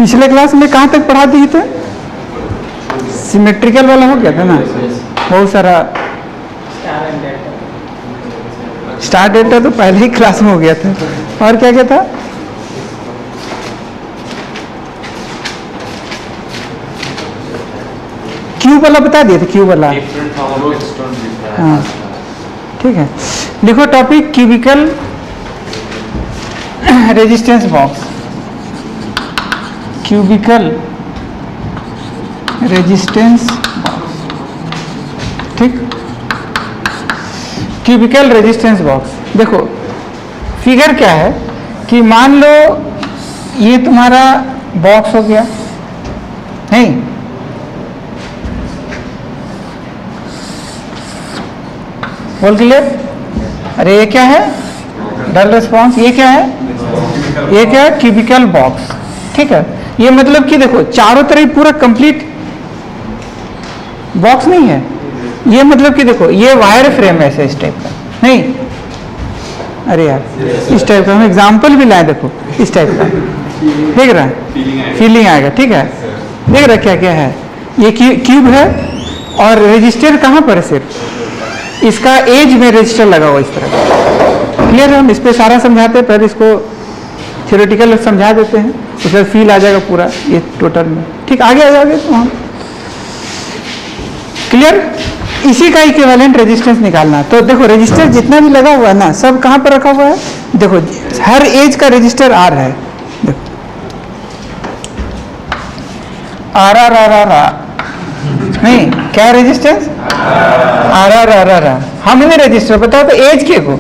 पिछले क्लास में कहाँ तक पढ़ा दिए थे? सिमेट्रिकल वाला हो गया था ना, बहुत सारा। स्टार डेटा तो पहले ही क्लास में हो गया था। और क्या क्या था? क्यूब वाला बता दिए थे, क्यूब वाला। हाँ ठीक है, लिखो topic cubical resistance box. Cubical resistance box, ठीक। क्यूबिकल रेजिस्टेंस बॉक्स, देखो फिगर क्या है कि मान लो ये तुम्हारा बॉक्स हो गया, नहीं बोल क्लियर? अरे ये क्या है? डल रिस्पॉन्स। ये क्या है? ये क्या है? क्यूबिकल बॉक्स, ठीक है। ये मतलब कि देखो चारों तरफ पूरा कंप्लीट बॉक्स नहीं है, ये मतलब कि देखो ये वायर फ्रेम है ऐसे इस टाइप का, नहीं अरे यार इस टाइप का, हम एग्जाम्पल भी लाए, देखो इस टाइप का, देख रहा है? फीलिंग आएगा, ठीक है। देख रहा क्या क्या है? ये क्यूब है और रजिस्टर कहाँ पर है? सिर्फ इसका एज में रजिस्टर लगा हुआ इस तरह। क्लियर है? हम इस पर सारा समझाते हैं, पहले इसको थ्योरेटिकल समझा देते हैं, उसका फील आ जाएगा पूरा ये टोटल में, ठीक। आगे आ जाओगे तो हम क्लियर। इसी का इक्विवेलेंट रेजिस्टेंस निकालना। तो देखो रेजिस्टर जितना भी लगा हुआ है ना, सब कहाँ पर रखा हुआ है? देखो हर एज का रेजिस्टर आर है, देखो R R R R R, नहीं क्या resistance? R R R R R. हमने रेजिस्टर बताओ तो एज के को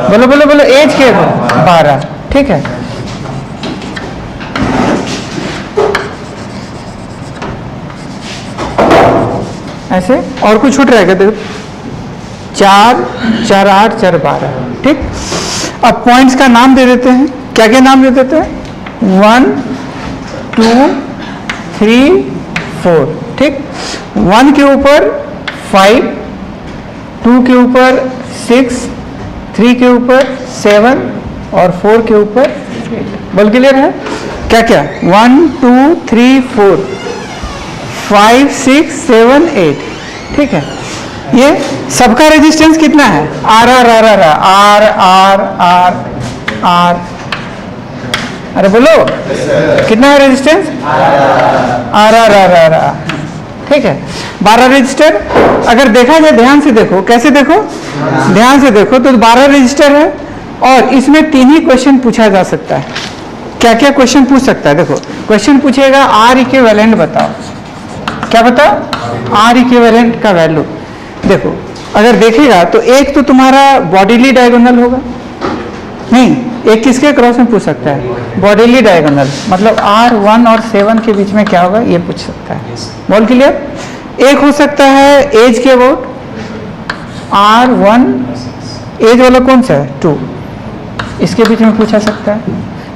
बोलो बोलो बोलो, एज के को 12, ठीक है। ऐसे और कुछ छूट रहेगा? देखो 4 4 8 4 12, ठीक। अब पॉइंट्स का नाम दे देते हैं। क्या क्या नाम दे देते हैं? 1 2 3 4, ठीक। 1 के ऊपर 5, 2 के ऊपर 6, 3 के ऊपर 7 और 4 के ऊपर 8। बोल क्लियर है? क्या क्या? 1 2 3 4 5 6 7 8, ठीक है। ये सबका रेजिस्टेंस कितना है? R R R R R R R R, अरे बोलो कितना है resistance? R R R R R, ठीक है। 12 रजिस्टर। अगर देखा जाए ध्यान से देखो, कैसे देखो? ध्यान से देखो तो 12 रजिस्टर है और इसमें 3 ही क्वेश्चन पूछा जा सकता है। क्या क्या क्वेश्चन पूछ सकता है? देखो क्वेश्चन पूछेगा आर इक्विवेलेंट बताओ। क्या बताओ? आर इक्विवेलेंट का वैल्यू। देखो अगर देखेगा तो एक तो तुम्हारा बॉडीली डायगोनल होगा, नहीं एक किसके क्रॉस में पूछ सकता है? बॉडीली डायगोनल, मतलब R1 और 7 के बीच में क्या होगा ये पूछ सकता है। बोल क्लियर? एक हो सकता है एज के अबाउट, R1 एज वाला कौन सा है? 2, इसके बीच में पूछा सकता है।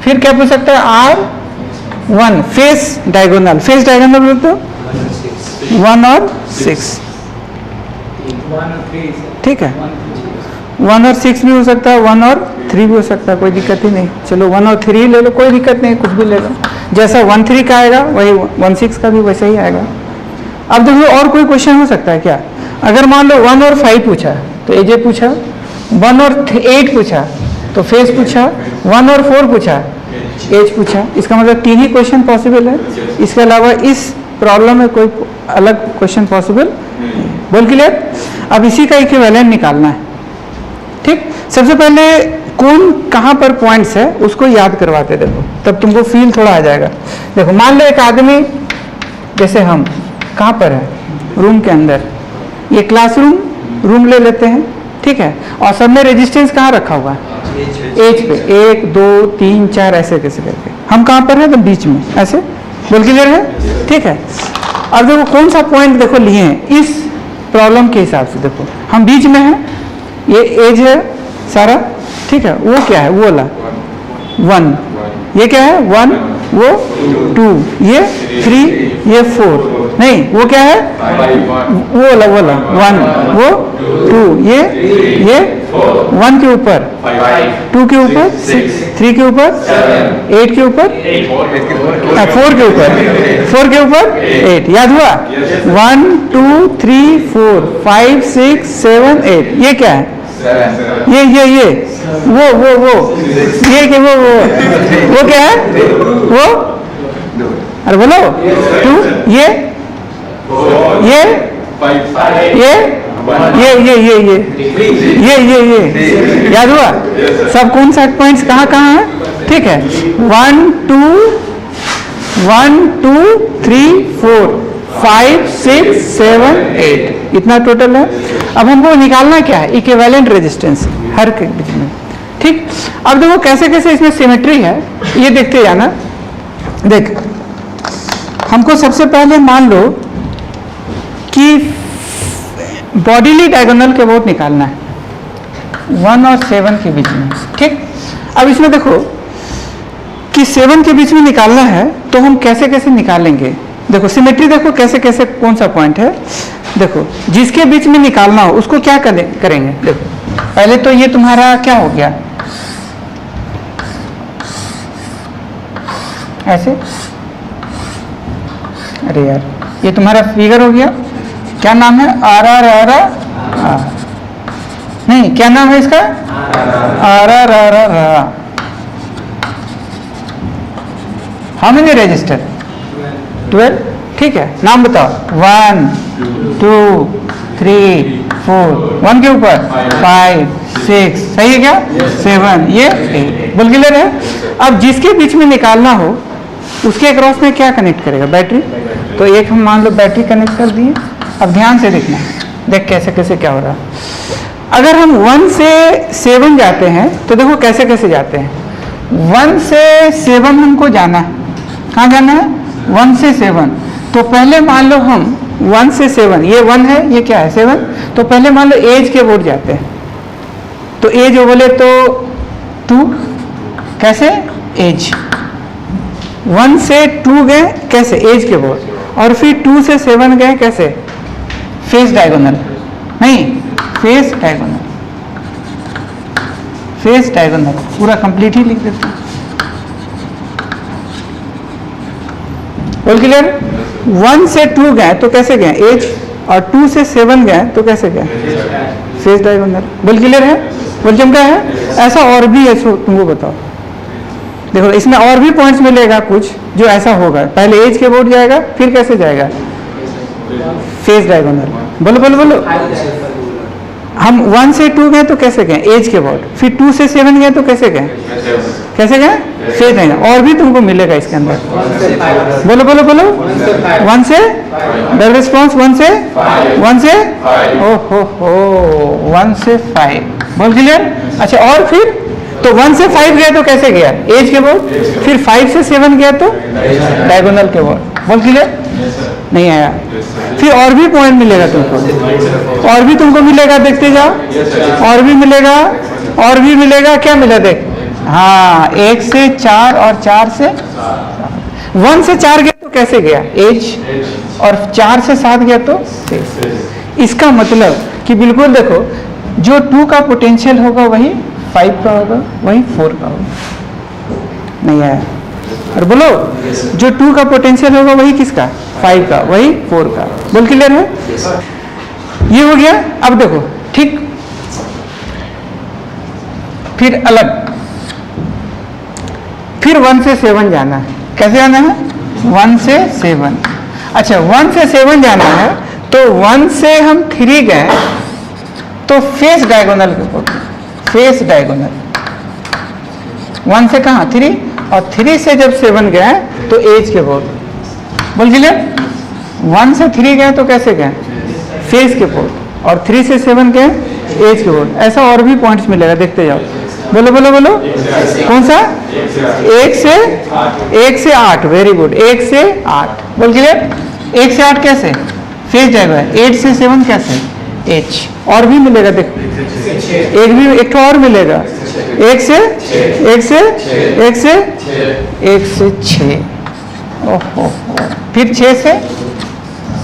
फिर क्या पूछ सकता है? R1 face diagonal, face diagonal बोलते तो 1 और 6, ठीक है। 1 और 6 भी हो सकता है, 1 और 3 भी हो सकता है, कोई दिक्कत ही नहीं। चलो 1 और 3 ले लो, कोई दिक्कत नहीं, कुछ भी ले लो। जैसा 1 3 का आएगा वही 1 6 का भी वैसे ही आएगा। अब देखो और कोई क्वेश्चन हो सकता है क्या? अगर मान लो 1 और 5 पूछा तो एजे पूछा, 1 और 8 पूछा तो फेस पूछा, 1 और 4 पूछा एज पूछा। इसका मतलब 3 ही क्वेश्चन पॉसिबल है, इसके अलावा इस प्रॉब्लम में कोई अलग क्वेश्चन पॉसिबल नहीं। बोल क्लियर? अब इसी का इक्विवेलेंट निकालना है, ठीक। सबसे पहले कौन कहाँ पर पॉइंट्स है उसको याद करवाते, देखो तब तुमको फील थोड़ा आ जाएगा। देखो मान लो एक आदमी जैसे हम कहाँ पर है? रूम के अंदर, ये क्लासरूम रूम ले लेते हैं, ठीक है। और सब में रेजिस्टेंस कहाँ रखा हुआ है? एज पे, 1 2 3 4 ऐसे कैसे करके हम कहाँ पर है? तो बीच में ऐसे। बोल क्लियर है? ठीक है। अब देखो कौन सा पॉइंट देखो लिए हैं इस प्रॉब्लम के हिसाब से। देखो हम बीच में हैं, ये एज है सारा, ठीक है। वो क्या है? वो वाला 1, ये क्या है? 1, वो 2, ये 3, ये 4, नहीं, वो क्या है, वो वाला 1, वो 2, ये 1 के ऊपर, 2 के ऊपर, 3 के ऊपर, 8 के ऊपर, 4 के ऊपर, 4 के ऊपर 8, याद हुआ? 1 2 3 4 5 6 7 8, ये क्या है? ये वो ये कि वो क्या है? वो, अरे बोलो, 2, ये याद हुआ? सब कौन सा पॉइंट्स कहाँ है? ठीक है, 1 2 3 4 5 6 7 8, इतना टोटल है। अब हमको निकालना क्या है? इक्विवेलेंट रेजिस्टेंस हर के बीच में। ठीक, अब देखो कैसे कैसे इसमें सिमेट्री है, ये देखते जाना। देख, हमको सबसे पहले मान लो कि बॉडीली डायगोनल के वोट निकालना है 1 और 7 के बीच में। ठीक, अब इसमें देखो कि 7 के बीच में निकालना है, तो हम कैसे कैसे निकालेंगे? देखो सिमेट्री, देखो कैसे कैसे कौन सा पॉइंट है। देखो, जिसके बीच में निकालना हो उसको क्या करेंगे? देखो, पहले तो ये तुम्हारा क्या हो गया, ऐसे, अरे यार, ये तुम्हारा फिगर हो गया, क्या नाम है? आर आर आर आर, नहीं, क्या नाम है इसका? R R R R. How many resistor? 12। ठीक है, नाम बताओ। 1 2 3 4, 1 के ऊपर 5 6, सही है क्या? 7, ये 8, बोल क्लियर है? अब जिसके बीच में निकालना हो उसके अक्रॉस में क्या कनेक्ट करेगा? बैटरी। तो एक हम मान लो बैटरी कनेक्ट कर दिए। अब ध्यान से देखना, देख कैसे कैसे क्या हो रहा है। अगर हम 1 से 7 जाते हैं तो देखो कैसे कैसे जाते हैं। 1 से 7 हमको जाना है, कहाँ जाना है? 1 से 7। तो पहले मान लो हम 1 से 7, ये 1 है, ये क्या है? 7। तो पहले मान लो एज के बोर्ड जाते हैं, तो एज बोले तो 2, कैसे? एज 1 से 2 गए, कैसे? एज के बोर्ड, और फिर 2 से 7 गए, कैसे? फेस डायगोनल, नहीं, फेस डायगोनल, फेस डायगोनल, पूरा कंप्लीट ही लिख देते हैं। बोल क्लियर? 1 से 2 गए तो कैसे गए? एज, और 2 से 7 गए तो कैसे गए? Face diagonal. बोल क्लियर है? बोल चमका है? ऐसा और भी है, तुमको बताओ। देखो इसमें और भी पॉइंट्स मिलेगा कुछ जो ऐसा होगा। पहले एज के बोर्ड जाएगा, फिर कैसे जाएगा? Face diagonal. बोलो बोलो बोलो। हम 1 से 2 गए तो कैसे गए? एज के बोर्ड। फिर 2 से 7 गए तो कैसे गए? कैसे गए? Face diagonal. और भी तुमको मिलेगा इसके अंदर। बोलो बोलो बोलो। 1 से द रिस्पॉन्स 1 से 1 से हो 1 से 5। बोल क्लियर? अच्छा, और फिर तो 1 से 5 गया तो कैसे गया? एज के बोर्ड। फिर 5 से 7 गया तो डायगोनल के बोर्ड। बोल क्लियर? नहीं आया? फिर और भी पॉइंट मिलेगा तुमको, और भी तुमको मिलेगा, देखते जाओ, और भी मिलेगा, और भी मिलेगा। क्या मिला देख? हाँ, 1 से 4 और 4 से 1 से 4 गया तो कैसे गया? एज, और 4 से 7 गया तो फेस। इसका मतलब कि बिल्कुल देखो, जो 2 का पोटेंशियल होगा वही 5 का होगा, वही 4 का होगा। नहीं आया? और बोलो, जो 2 का पोटेंशियल होगा वही किसका? 5 का, वही 4 का। बोल क्लियर है? ये हो गया। अब देखो, ठीक, फिर अलग, फिर 1 से 7 जाना है। कैसे जाना है? 1 से 7। अच्छा, 1 से 7 जाना है तो 1 से हम 3 गए तो फेस डायगोनल के ऊपर, फेस डायगोनल। 1 से कहाँ? 3, और 3 से जब 7 गए तो एज के बोर्ड। बोल क्लियर? 1 से 3 गए तो कैसे गए? फेस के बोर्ड, और 3 से 7 गए एज के बोर्ड। ऐसा और भी पॉइंट्स मिलेगा, देखते जाओ। बोलो बोलो बोलो। कौन सा? 1 से 8। वेरी गुड, 1 से 8। बोल क्लियर? 1 से 8 कैसे? Face diagonal. 8 से 7 कैसे? एच। और भी मिलेगा, देखो, एक और मिलेगा। 1 से 6। ओहो, फिर 6 से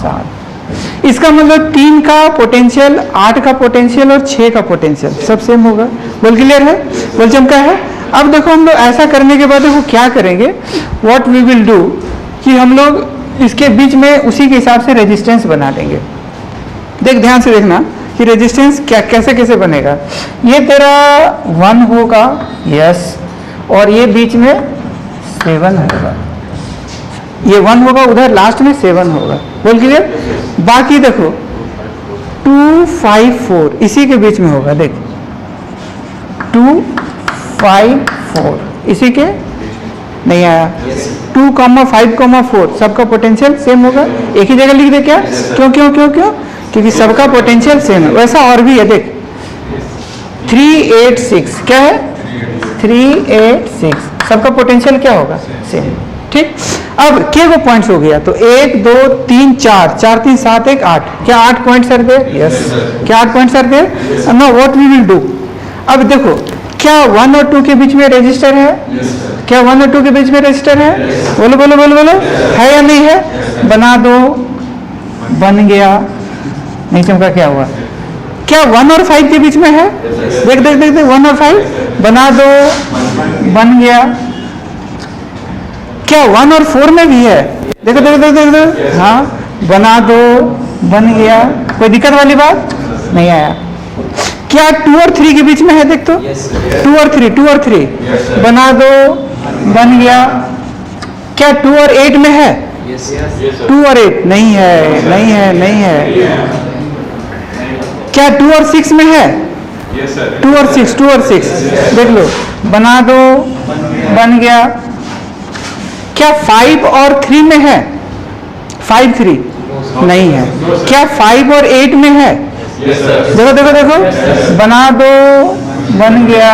7। इसका मतलब 3 का पोटेंशियल, 8 का पोटेंशियल और 6 का पोटेंशियल सब सेम होगा। बोल क्लियर है? बोल चमका है? अब देखो हम लोग ऐसा करने के बाद देखो क्या करेंगे, व्हाट वी विल डू कि हम लोग इसके बीच में उसी के हिसाब से रेजिस्टेंस बना देंगे। देख ध्यान से देखना कि रेजिस्टेंस क्या कैसे कैसे बनेगा। ये तेरा 1 होगा, यस, और ये बीच में 7 होगा। ये 1 होगा, उधर लास्ट में 7 होगा। बोल क्लियर? बाकी देखो 2 5 4 इसी के बीच में होगा। देख 2 5 4 इसी के नहीं आया। 2, 5, 4 सबका पोटेंशियल सेम होगा। एक ही जगह लिख दे क्या? क्यों क्यों क्यों क्यों? क्योंकि सबका पोटेंशियल सेम है। वैसा और भी है, देख 3 8 6 क्या है? 3 8 6 सबका पोटेंशियल क्या होगा? सेम। ठीक, अब के वो पॉइंट्स हो गया तो 1 2 3 4 4 3 7 1 8। क्या 8 पॉइंट्स आर देयर? यस। क्या 8 points are there? Now what we will do, अब देखो क्या 1 और 2 के बीच में रजिस्टर है? क्या 1 और 2 के बीच में रजिस्टर है? बोलो बोलो बोलो बोलो, है या नहीं है? बना दो, बन गया। नहीं चमका, क्या हुआ? क्या 1 और 5 के बीच में है? देख देख देख देख 1 और 5 बना दो, बन गया। क्या 1 और 4 में भी है? देखो देखो देखो देखो, देखो। हाँ, बना दो, बन गया। कोई दिक्कत वाली बात नहीं आया। क्या 2 और 3 के बीच में है? देख तो 2 और 3 2 और 3 बना दो, बन गया। क्या 2 और 8 में है? 2 और 8 नहीं है, नहीं है, नहीं है। क्या 2 और 6 में है? 2 और 6 2 और 6 देख लो, बना दो, बन गया। क्या 5 और 3 में है? 5 3 नहीं है। क्या 5 और 8 में है? देखो देखो देखो, बना दो, बन गया।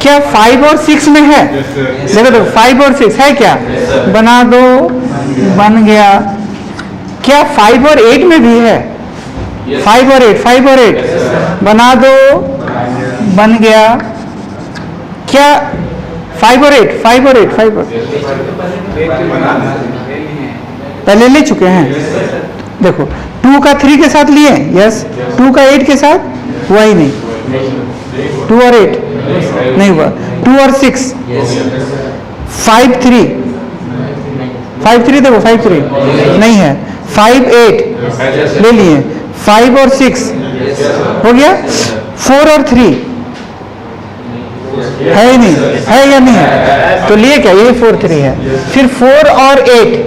क्या 5 और 6 में है? देखो देखो 5 और 6 है क्या? बना दो, बन गया। क्या 5 और 8 में भी है? 5 और 8 बना दो, बन गया। क्या 5 और 8 पहले ले चुके हैं। देखो 2 का 3 के साथ लिए, यस। 2 का 8 के साथ हुआ ही नहीं। 2 और 8 नहीं हुआ। 2 और 6 5 3 देखो 5 3 नहीं है। 5 8 ले लिए। 5 और 6 हो गया। 4 और 3 है ही नहीं, है या नहीं है? तो लिए क्या? ये 4 3 है। फिर 4 और 8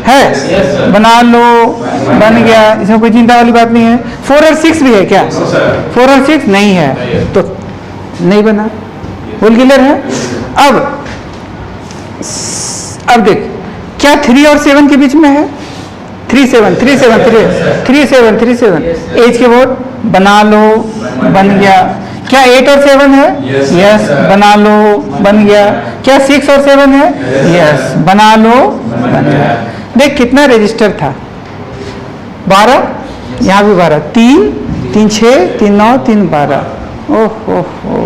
है, बना लो, बन गया। इसमें कोई चिंता वाली बात नहीं है। 4 और 6 भी है क्या? 4 और 6 नहीं है, तो नहीं बना। बोल क्लियर है? अब देख क्या 3 और 7 के बीच में है? 3 7 3 7 3 7 एज के बोर्ड बना लो, बन गया। क्या 8 और 7 है? यस, बना लो, बन गया। क्या 6 और 7 है? यस, बना लो, बन गया। देख कितना रजिस्टर था? 12, यहाँ भी 12, 3 3 6 3 9 3 12। ओहो हो,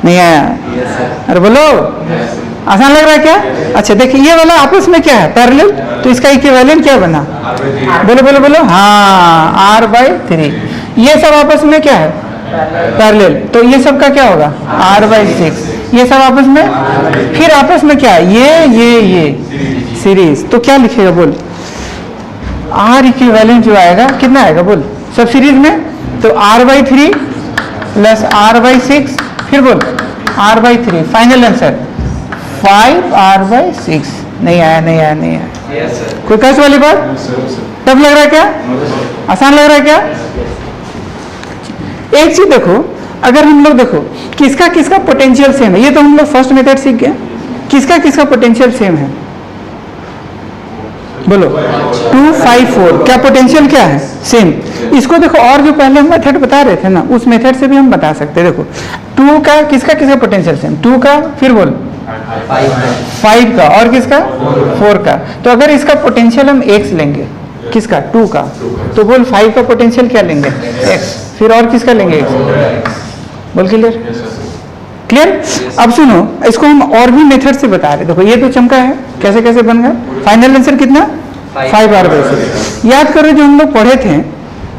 नहीं आया? अरे बोलो, आसान लग रहा है क्या? अच्छा देखिए ये वाला आपस में क्या है? पैरेलल, तो इसका इक्विवेलेंट क्या बना? बोलो बोलो बोलो, हाँ R/3। ये सब आपस में क्या है? पैरेलल, तो ये सब का क्या होगा? R/6। ये सब आपस में, फिर आपस में क्या है? ये सीरीज। तो क्या लिखेगा? बोल R इक्विवेलेंट जो आएगा कितना आएगा? बोल सब सीरीज में, तो R/3 प्लस R/6, फिर बोल R/3। Final answer 5R/6। नहीं आया, नहीं आया, नहीं आया। कोई कष्ट वाली बात? तब लग रहा है क्या? आसान लग रहा है क्या? एक चीज देखो, अगर हम लोग देखो किसका किसका पोटेंशियल सेम है, ये तो हम लोग फर्स्ट मेथड सीख गए। किसका किसका पोटेंशियल सेम है? बोलो 2 5 4 क्या पोटेंशियल क्या है? सेम। इसको देखो, और जो पहले हम मेथड बता रहे थे ना, उस मेथड से भी हम बता सकते हैं। देखो 2 का किसका किसका पोटेंशियल सेम? 2 का, फिर बोल 5 का, और किसका? 4 का। तो अगर इसका पोटेंशियल हम x लेंगे, किसका? 2 का, तो बोल 5 का पोटेंशियल क्या लेंगे? x। फिर और किसका लेंगे? x। बोल क्लियर? क्लियर? अब सुनो, इसको हम और भी मेथड से बता रहे। देखो ये तो चमका है, कैसे कैसे बन गया। फाइनल आंसर कितना? 5r/6। याद करो जो हम लोग पढ़े थे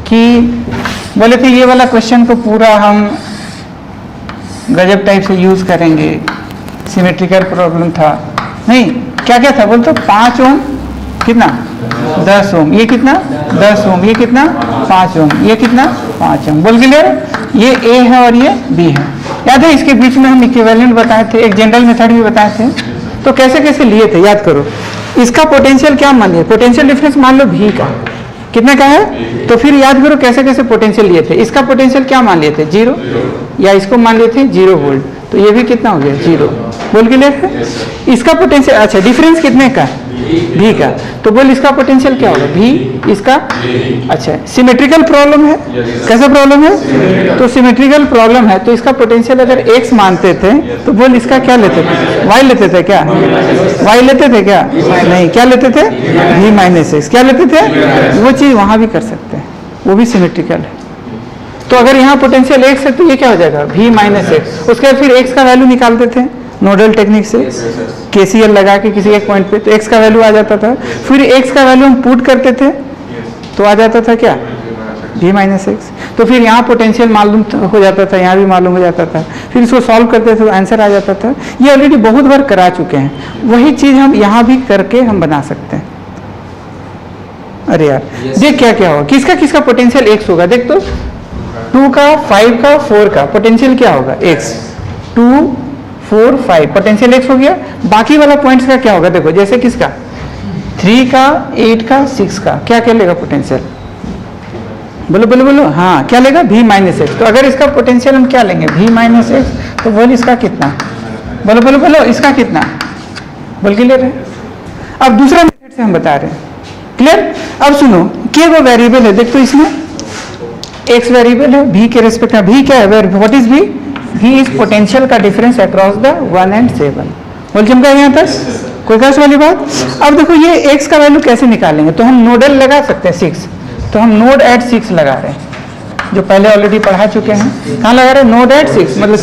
कि बोले थे ये वाला क्वेश्चन को पूरा हम गजब टाइप से यूज करेंगे, सिमेट्रिकल प्रॉब्लम था। नहीं, क्या क्या था बोल तो 5 ओम कितना 10 ओम, ये कितना 10 ओम, ये कितना 5 ओम, ये कितना 5 ओम। बोल क्लियर? ये ए है और ये बी है। याद है इसके बीच में हम इक्विवेलेंट बताए थे, एक जनरल मेथड भी बताए थे। तो कैसे कैसे लिए थे याद करो। इसका पोटेंशियल क्या मान लिया, पोटेंशियल डिफरेंस मान लो भी का कितने का है, तो फिर याद करो कैसे कैसे पोटेंशियल लिए थे। इसका पोटेंशियल क्या मान लिए थे 0, या इसको मान लिए थे 0 वोल्ट, तो ये भी कितना हो गया 0। बोल क्लियर है? इसका पोटेंशियल अच्छा डिफरेंस कितने का भी का, तो बोल इसका पोटेंशियल क्या होगा भी, इसका अच्छा सिमेट्रिकल प्रॉब्लम है। कैसा प्रॉब्लम है? तो सिमेट्रिकल प्रॉब्लम है, तो इसका पोटेंशियल अगर x मानते थे तो बोल इसका क्या लेते थे, y लेते थे क्या, y लेते थे क्या, नहीं क्या लेते थे v - x, क्या लेते थे, वो चीज वहां भी कर सकते हैं, वो भी सिमेट्रिकल है। तो अगर यहाँ पोटेंशियल x है तो ये क्या हो जाएगा v - x। उसके बाद फिर x का वैल्यू निकालते थे नोडल टेक्निक से, KCL लगा के किसी एक पॉइंट पे, तो x का वैल्यू आ जाता था। फिर x का वैल्यू हम पुट करते थे तो आ जाता था क्या v - x। तो फिर यहाँ पोटेंशियल मालूम हो जाता था, यहाँ भी मालूम हो जाता था। फिर इसको सॉल्व करते थे तो आंसर आ जाता था। ये ऑलरेडी बहुत बार करा चुके हैं, वही चीज़ हम यहाँ भी करके हम बना सकते हैं। अरे यार देख क्या क्या होगा, किसका किसका पोटेंशियल x होगा, देख तो 2 का 5 का 4 का पोटेंशियल क्या होगा x, 2 4 5 पोटेंशियल x हो गया। बाकी वाला पॉइंट्स का क्या होगा देखो, जैसे किसका 3 का 8 का 6 का क्या क्या लेगा पोटेंशियल, बोलो बोलो बोलो, हाँ क्या लेगा v - x। तो अगर इसका पोटेंशियल हम क्या लेंगे v - x, तो बोल इसका कितना, बोलो बोलो बोलो इसका कितना, बोल क्लियर है। अब दूसरा मेथड से हम बता रहे हैं, क्लियर। अब सुनो क्या वो वेरिएबल है, देख तो इसमें x वेरिएबल है, v के रेस्पेक्ट में, v क्या है, what is v, v is potential का डिफरेंस अक्रॉस द 1 and 7। बोल चमका यहाँ तक, कोई खास वाली बात। अब देखो ये x का वैल्यू कैसे निकालेंगे, तो हम नोडल लगा सकते हैं 6, तो हम नोड एट 6 लगा रहे हैं, जो पहले ऑलरेडी पढ़ा चुके हैं। कहाँ लगा रहे हैं, नोड एट 6, मतलब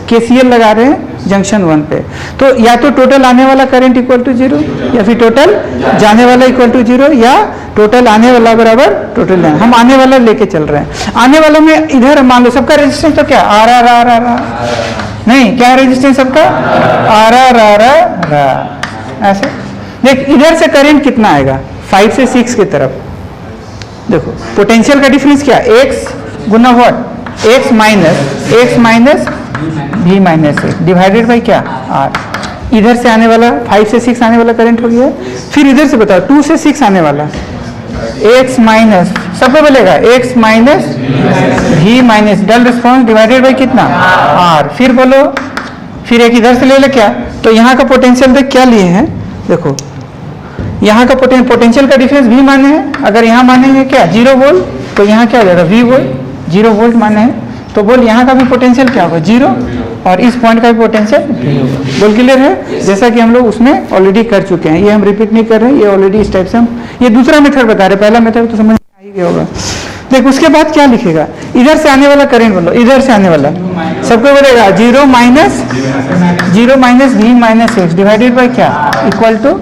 KCL लगा रहे हैं जंक्शन 1 पे। तो या तो टोटल आने वाला करंट इक्वल टू 0, या फिर टोटल जाने वाला इक्वल टू 0, या टोटल आने वाला बराबर टोटल जाने। हम आने वाला लेके चल रहे हैं। आने वाला में इधर मान लो सबका रेजिस्टेंस तो क्या R नहीं, क्या रेजिस्टेंस सबका R ऐसे। देख इधर से करंट कितना आएगा 5 से 6 की तरफ, देखो पोटेंशियल का डिफरेंस क्या, x Guna what, x minus v - x divided by क्या r। इधर से आने वाला 5 से 6 आने वाला करंट हो गया। फिर इधर से बताओ 2 से 6 आने वाला x माइनस, सबको बोलेगा x minus v - dull response divided by कितना r। फिर बोलो, फिर एक इधर से ले ले क्या, तो यहाँ का पोटेंशियल देख क्या लिए हैं, देखो यहाँ का पोटेंशियल का डिफरेंस v माने हैं। अगर यहाँ माने हैं क्या 0 वोल्ट, तो यहाँ क्या हो जाएगा v वोल्ट, 0 वोल्ट माने हैं, तो बोल यहाँ का भी पोटेंशियल क्या होगा 0, और इस पॉइंट का भी पोटेंशियल v होगा। बोल क्लियर है, जैसा कि हम लोग उसमें ऑलरेडी कर चुके हैं, ये हम रिपीट नहीं कर रहे हैं, ये ऑलरेडी इस टाइप से हम, ये दूसरा मेथड बता रहे, पहला मेथड तो समझ में आ ही गया होगा। देख उसके बाद क्या लिखेगा, इधर से आने वाला करंट बोलो, इधर से आने वाला सबको बोलेगा 0 minus v - x divided by क्या इक्वल टू,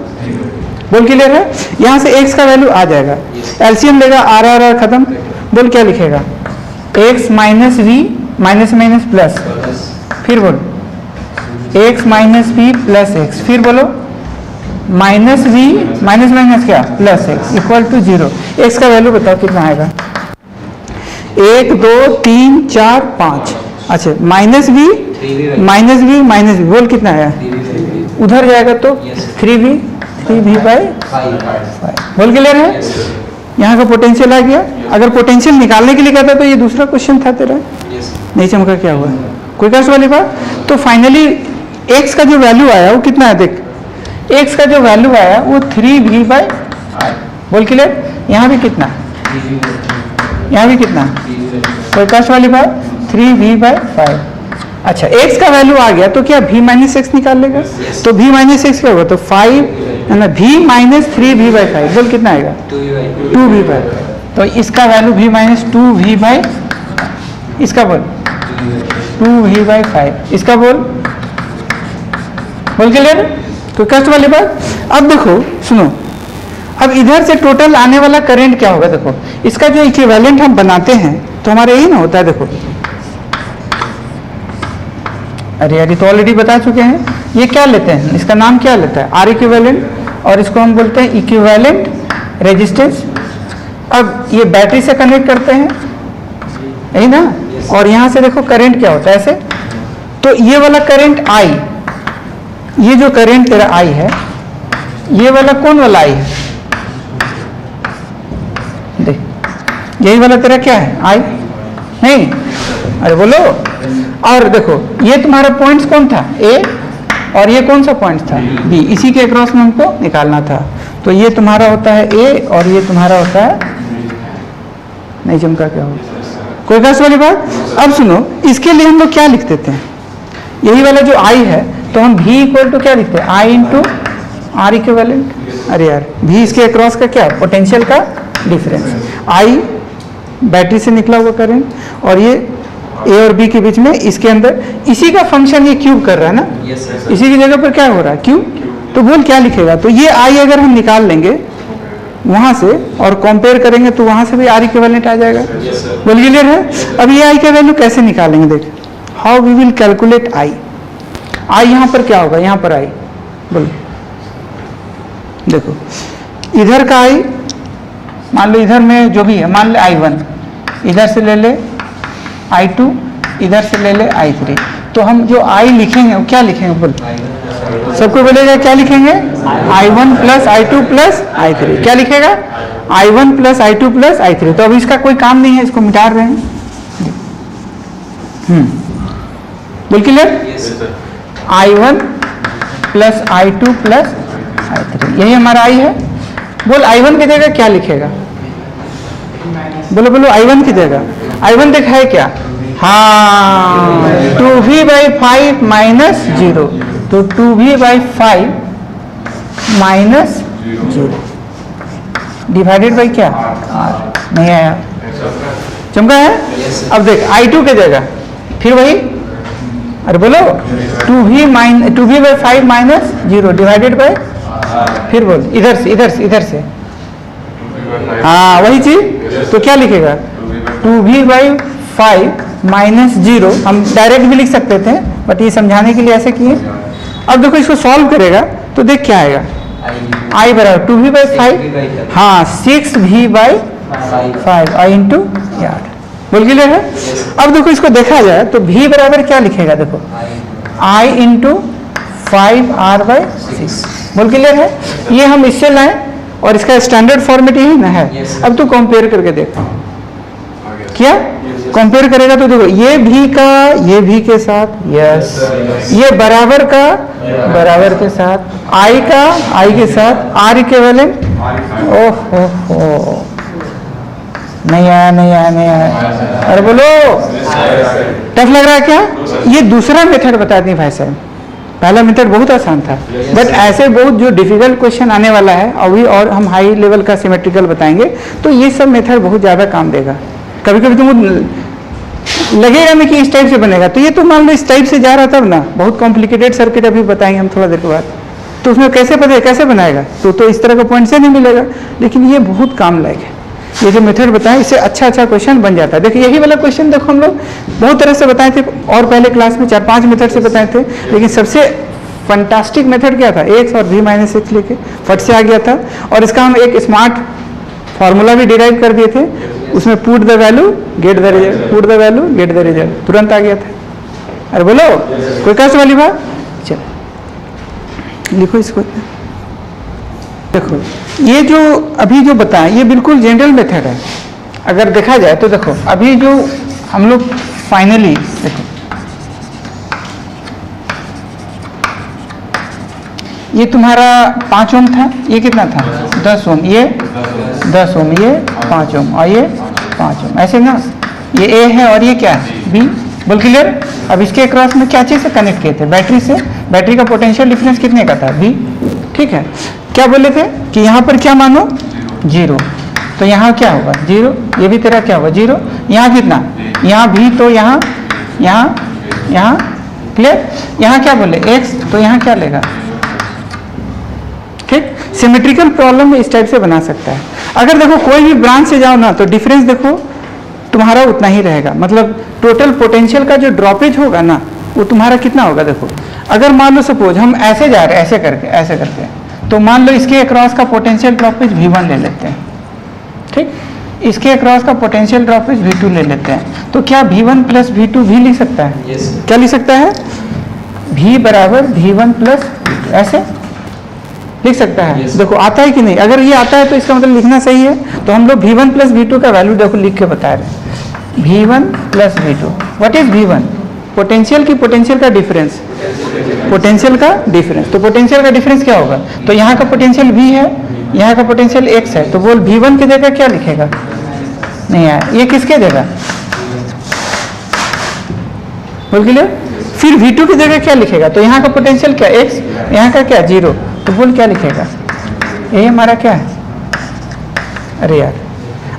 बोल क्लियर है। यहाँ से x का वैल्यू आ जाएगा, एलसीएम लेगा r खत्म। बोल क्या लिखेगा, x minus v minus minus plus, फिर बोल x minus v plus x, फिर बोलो माइनस v माइनस माइनस क्या plus x equal to 0। x का वैल्यू बताओ कितना आएगा, 1 2 3 4 5, अच्छा माइनस v बोल कितना आया, उधर जाएगा तो 3v बाई 5। बोल क्लियर है, यहाँ का पोटेंशियल आ गया। अगर पोटेंशियल निकालने के लिए कहता तो ये दूसरा क्वेश्चन था तेरा, नहीं चमका क्या हुआ, कोई कष्ट वाली बात। तो फाइनली x का जो वैल्यू आया वो कितना है, देख x का जो वैल्यू आया वो 3v बाई 5। बोल क्लियर, यहाँ भी कितना, यहाँ भी कितना, कोई कष्ट वाली बात, 3v बाई 5। अच्छा x का वैल्यू आ गया तो क्या v - x निकाल लेगा, तो v - x क्या होगा, तो 5 है ना, v माइनस 3v बाई 5। बोल कितना आएगा 2v बाई 5। तो इसका value v minus 2v by, इसका बोल 2v बाई 5, इसका बोल क्लियर, तो कष्ट वाली बात। अब देखो सुनो, अब इधर से टोटल आने वाला करंट क्या होगा, देखो इसका जो इक्विवेलेंट हम बनाते हैं तो हमारे यही ना होता है। देखो अरे यार ये तो ऑलरेडी बता चुके हैं। ये क्या लेते हैं, इसका नाम क्या लेता है, आर इक्विवेलेंट, और इसको हम बोलते हैं इक्विवेलेंट रेजिस्टेंस। अब ये बैटरी से कनेक्ट करते हैं, यही ना, और यहाँ से देखो करंट क्या होता है ऐसे। तो ये वाला करंट आई, ये जो करंट तेरा आई है, ये वाला कौन वाला आई है, देख यही वाला तेरा क्या है, आई नहीं, अरे बोलो। और देखो ये तुम्हारा पॉइंट्स कौन था, ए, और ये कौन सा पॉइंट था, बी, इसी के अक्रॉस में हमको निकालना था। तो ये तुम्हारा होता है ए और ये तुम्हारा होता है, नहीं चमका क्या हो, कोई खास वाली बात। अब सुनो, इसके लिए हम लोग क्या लिख देते हैं, यही वाला जो आई है तो हम v इक्वल टू क्या लिखते हैं, आई इंटू आर इक्विवेलेंट। अरे यार v इसके अक्रॉस का क्या, पोटेंशियल का डिफरेंस, आई बैटरी से निकला हुआ करंट, और ये ए और बी के बीच में, इसके अंदर इसी का फंक्शन ये क्यूब कर रहा है ना, इसी की जगह पर क्या हो रहा है, क्यूब। तो बोल क्या लिखेगा, तो ये आई अगर हम निकाल लेंगे वहां से और कंपेयर करेंगे तो वहां से भी आर इक्विवेलेंट आ जाएगा। बोल क्लियर है। अब ये आई का वैल्यू कैसे निकालेंगे, देख how we will calculate I. I यहाँ पर क्या होगा, यहाँ पर आई, बोलो देखो इधर का आई, मान लो इधर में जो भी है, मान ले I1, इधर से ले ले I2, इधर से ले ले I3। तो हम जो I लिखेंगे वो क्या लिखेंगे, बोल सबको बोलेगा क्या लिखेंगे, I1 plus I2 plus I3। क्या लिखेगा, I1 plus I2 plus I3। तो अब इसका कोई काम नहीं है, इसको मिटा रहे हैं। बोल clear, I1 plus I2 plus I3, यही हमारा I है। बोल I1 की जगह क्या लिखेगा, बोलो बोलो I1 की जगह, I1 देखा है क्या, हाँ 2v/5 माइनस 0, तो 2v/5 माइनस 0 डिवाइडेड बाई क्या, R। नहीं आया, चमका है। अब देख I2 की जगह फिर वही, अरे बोलो 2v/5 माइनस 0 डिवाइडेड बाई, फिर बोल इधर से इधर से इधर से, हाँ वही चीज। तो क्या लिखेगा, 2v/5 माइनस 0, हम डायरेक्ट भी लिख सकते थे बट ये समझाने के लिए ऐसे किए। अब देखो इसको सॉल्व करेगा तो देख क्या आएगा, i बराबर 2v/5, हाँ 6v/5 आई इंटू यार। बोल क्लियर है। अब देखो इसको देखा जाए तो v बराबर क्या लिखेगा, देखो i इंटू 5r/6। बोल क्लियर है। ये हम इससे लाए और इसका स्टैंडर्ड फॉर्मेट यही ना है। अब तो कंपेयर करके देखो, क्या कंपेयर करेगा तो देखो ये भी का ये भी के साथ, यस, ये बराबर का बराबर के साथ, आई का आई के साथ, आर इक्विवेलेंट, ओहो नहीं आया नहीं आया नहीं आया, अरे बोलो टफ लग रहा है क्या। ये दूसरा मेथड बता दी भाई साहब, पहला मेथड बहुत आसान था बट ऐसे बहुत जो डिफिकल्ट क्वेश्चन आने वाला है अभी, और हम हाई लेवल का सिमेट्रिकल बताएंगे तो ये सब मेथड बहुत ज़्यादा काम देगा। कभी कभी तुमको लगेगा ना कि इस टाइप से बनेगा, तो ये तो मान लो इस टाइप से जा रहा तब ना, बहुत कॉम्प्लिकेटेड सर्किट अभी बताएंगे हम थोड़ा देर के बाद, तो उसमें कैसे पता कैसे बनाएगा, तो इस तरह का पॉइंट से नहीं मिलेगा, लेकिन ये बहुत काम लायक है। ये जो मेथड बताएं इससे अच्छा क्वेश्चन बन जाता है। देखिए यही वाला क्वेश्चन देखो हम लोग बहुत तरह से बताए थे और पहले क्लास में 4-5 मेथड से बताए थे, लेकिन सबसे फंटास्टिक मेथड क्या था, x और v-x लेके फट से आ गया था, और इसका हम एक स्मार्ट फार्मूला भी डिराइव कर दिए थे, उसमें put the value get the result, put the value get the result, तुरंत आ गया था। अरे बोलो कोई कैसे वाली बात, चलो लिखो इसको। देखो ये जो अभी जो बताएं ये बिल्कुल जनरल मेथड है। अगर देखा जाए तो देखो अभी जो हम लोग फाइनली देखो ये तुम्हारा 5 ओम था, ये कितना था 10 ओम, ये 10 ओम, ये 5 ओम और ये 5 ओम, ऐसे ना। ये ए है और ये क्या है बी। बोल क्लियर। अब इसके क्रॉस में क्या चीज़ से कनेक्ट किए थे, बैटरी से। बैटरी का पोटेंशियल डिफरेंस कितने का था बी, ठीक है। क्या बोले थे कि यहाँ पर क्या मानो 0, तो यहाँ क्या होगा 0, ये भी तेरा क्या होगा 0, यहाँ कितना, यहाँ भी, तो यहाँ क्लियर। यहाँ क्या बोले x, तो यहाँ क्या लेगा, ठीक। सिमेट्रिकल प्रॉब्लम इस टाइप से बना सकता है। अगर देखो कोई भी ब्रांच से जाओ ना तो डिफरेंस देखो तुम्हारा उतना ही रहेगा, मतलब टोटल पोटेंशियल का जो ड्रॉपेज होगा ना वो तुम्हारा कितना होगा। देखो अगर मान लो सपोज हम ऐसे जा रहे हैं ऐसे करके तो मान लो इसके अक्रॉस का पोटेंशियल ड्रॉपेज V1 ले लेते हैं, ठीक, इसके अक्रॉस का पोटेंशियल ड्रॉपेज V2 ले लेते हैं, तो क्या V1 प्लस V2 भी लिख सकता है? Yes. क्या लिख सकता है? V बराबर V1 प्लस ऐसे लिख सकता है। Yes. देखो आता है कि नहीं, अगर ये आता है तो इसका मतलब लिखना सही है। तो हम लोग V1 प्लस V2 का वैल्यू देखो लिख के बता रहे हैं, V1 plus V2। What is V1? Potential की पोटेंशियल का डिफरेंस, पोटेंशियल का डिफरेंस। तो पोटेंशियल का डिफरेंस क्या होगा? तो यहाँ का पोटेंशियल V है, यहाँ का पोटेंशियल X है, तो बोल V1 की जगह क्या लिखेगा? नहीं आया, ये किसके जगह? बोल क्लियर? फिर V2 की जगह क्या लिखेगा? तो यहाँ का पोटेंशियल क्या X, यहाँ का क्या 0, तो बोल क्या लिखेगा? ये हमारा क्या है? अरे यार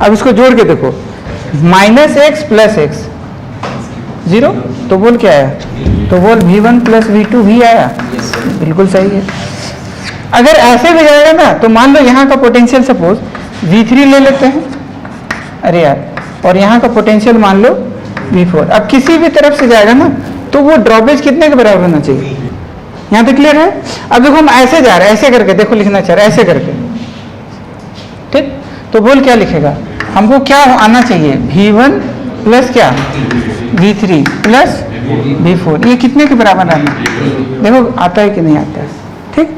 अब इसको जोड़ के देखो, -x प्लस x 0, तो बोल क्या आया? तो बोल V1 प्लस V2 भी आया, बिल्कुल सही है। अगर ऐसे भी जाएगा ना तो मान लो यहाँ का पोटेंशियल सपोज V3 ले लेते हैं, अरे यार, और यहाँ का पोटेंशियल मान लो V4। अब किसी भी तरफ से जाएगा ना तो वो ड्रॉपेज कितने के बराबर होना चाहिए? यहाँ तक क्लियर है? अब देखो हम ऐसे जा रहे हैं, ऐसे करके देखो लिखना चाह रहे हैं, ऐसे करके, ठीक, तो बोल क्या लिखेगा? हमको क्या आना चाहिए? V1 प्लस क्या V3 प्लस V4, ये कितने के बराबर आना? देखो आता है कि नहीं आता है, ठीक।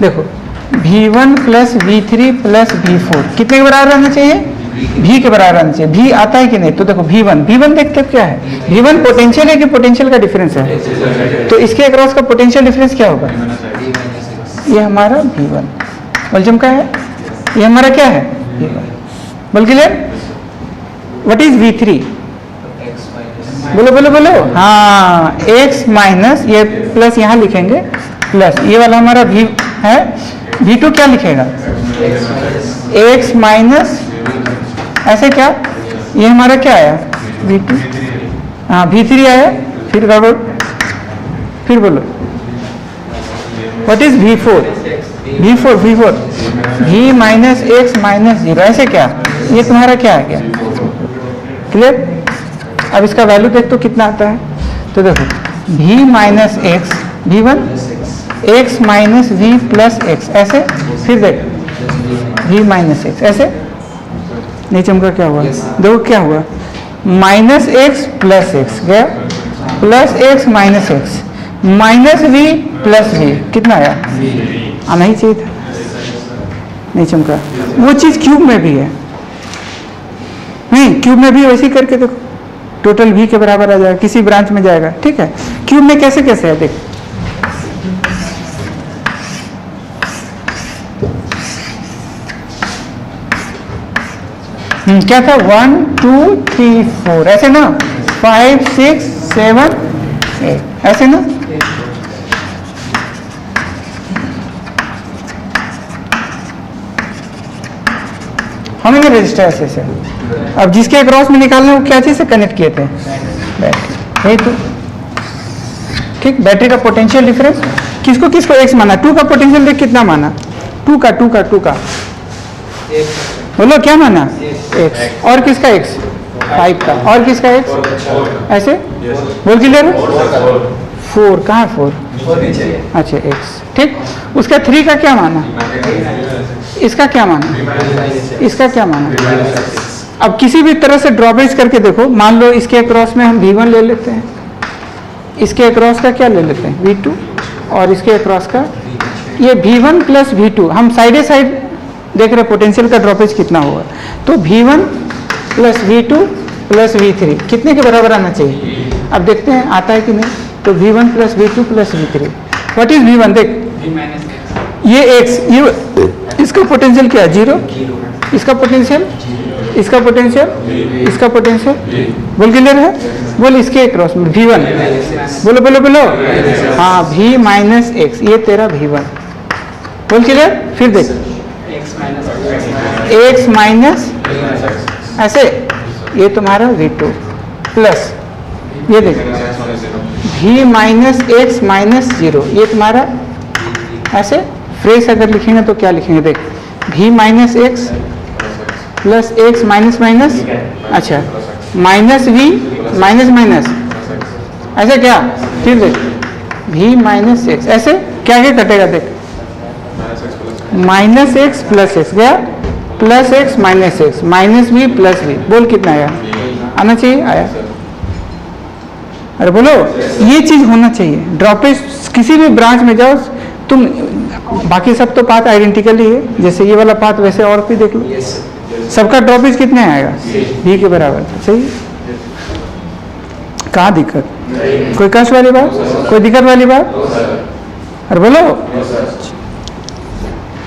देखो V1 plus V3 plus V4 कितने के बराबर आना चाहिए? V के बराबर आना चाहिए। V आता है कि नहीं? तो देखो V1 देखते हो क्या है? V1 पोटेंशियल है कि पोटेंशियल का डिफरेंस है? तो इसके अक्रॉस का पोटेंशियल डिफरेंस क्या होगा? ये हमारा V1 बोल का है, ये हमारा क्या है? V1 बोल क्लियर? What is V3? बोलो बोलो बोलो, हाँ x माइनस, ये प्लस यहाँ लिखेंगे प्लस, ये वाला हमारा V है, V2 क्या लिखेगा? x माइनस ऐसे क्या, ये हमारा क्या आया? V2, हाँ V3 आया, फिर गड़बड़, फिर बोलो what is V4? V minus x minus 0, ऐसे क्या, ये तुम्हारा क्या आ गया? क्लियर? अब इसका वैल्यू देख तो कितना आता है, तो देखो V minus x V1 x minus V plus x, ऐसे, फिर देख V माइनस एक्स, ऐसे नहीं चमका, क्या हुआ? देखो क्या हुआ, माइनस एक्स प्लस एक्स गया, plus x minus x, minus V plus V, कितना आया? आना ही चाहिए था, नहीं चमका। वो चीज़ क्यूब में भी है, नहीं क्यूब में भी वैसे ही करके देखो, टोटल V के बराबर आ जाएगा, किसी ब्रांच में जाएगा, ठीक है। क्यूब में कैसे कैसे है देख, क्या था? 1 2 3 4 ऐसे ना, 5 6 7 8 ऐसे ना, हमें रजिस्टर ऐसे से। अब जिसके अक्रॉस में निकालना वो क्या चीज़ से कनेक्ट किए थे? बैटरी, यही तो, ठीक। बैटरी का पोटेंशियल डिफरेंस किसको किसको x माना? 2 का पोटेंशियल देख कितना माना? 2 का बोलो क्या माना? x। और किसका x? 5 का। और किसका x? ऐसे बोल क्लियर है? 4 कहाँ है? 4, अच्छा x, ठीक। उसका 3 का क्या माना? इसका क्या माना? इसका क्या माना? अब किसी भी तरह से ड्रॉबेज करके देखो, मान लो इसके अक्रॉस में हम V1 ले लेते हैं, इसके अक्रॉस का क्या ले लेते हैं? V2, और इसके अक्रॉस का ये V1 प्लस V2, हम साइडे साइड देख रहे पोटेंशियल का ड्रॉपेज कितना होगा, तो V1 plus V2 plus V3 कितने के बराबर आना चाहिए? अब देखते हैं आता है कि नहीं। तो V1 plus V2 plus V3, what is V1? देख ये x, ये इसका पोटेंशियल क्या है? 0, इसका पोटेंशियल, इसका पोटेंशियल, इसका पोटेंशियल, बोल क्लियर है? बोल इसके क्रॉस में V1, बोलो बोलो बोलो, हाँ V माइनस एक्स, ये तेरा V1, बोल क्लियर? फिर देख x माइनस ऐसे, ये तुम्हारा V2 प्लस, ये देख V माइनस एक्स माइनस 0, ये तुम्हारा ऐसे फ्रेश अगर लिखेंगे तो क्या लिखेंगे, देख v minus x plus x minus minus, अच्छा माइनस v माइनस माइनस, ऐसे क्या, फिर देख v माइनस एक्स, ऐसे क्या क्या कटेगा, देख माइनस एक्स प्लस एक्स गया, plus x minus x, minus v plus v, बोल कितना आया, आना चाहिए, आया। अरे बोलो, ये चीज होना चाहिए। ड्रॉपेज किसी भी ब्रांच में जाओ तुम, बाकी सब तो पाथ आइडेंटिकल ही है, जैसे ये वाला पाथ वैसे और भी देख लो, सबका ड्रॉपेज कितने आएगा, v के बराबर, सही। कहाँ दिक्कत, कोई कष्ट वाली बात, कोई दिक्कत वाली बात, अरे बोलो।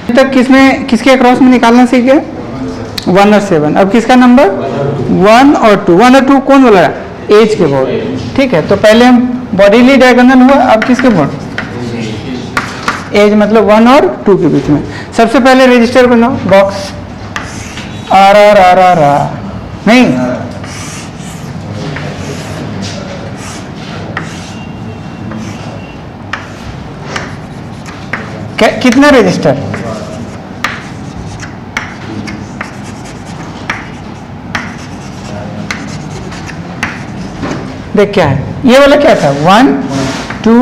तक किसमें किसके अक्रॉस में निकालना सीख गए, 1 और 7। अब किसका नंबर 1 और 2, 1 और 2 कौन बोला, एज के बोर्ड, ठीक है। तो पहले हम बॉडीली डायगोनल हुआ, अब किसके बोर्ड, एज मतलब 1 और 2 के बीच में। सबसे पहले रजिस्टर बनाओ, box R R R R R, नहीं कितना रजिस्टर, देख क्या है, ये वाला क्या था, 1 2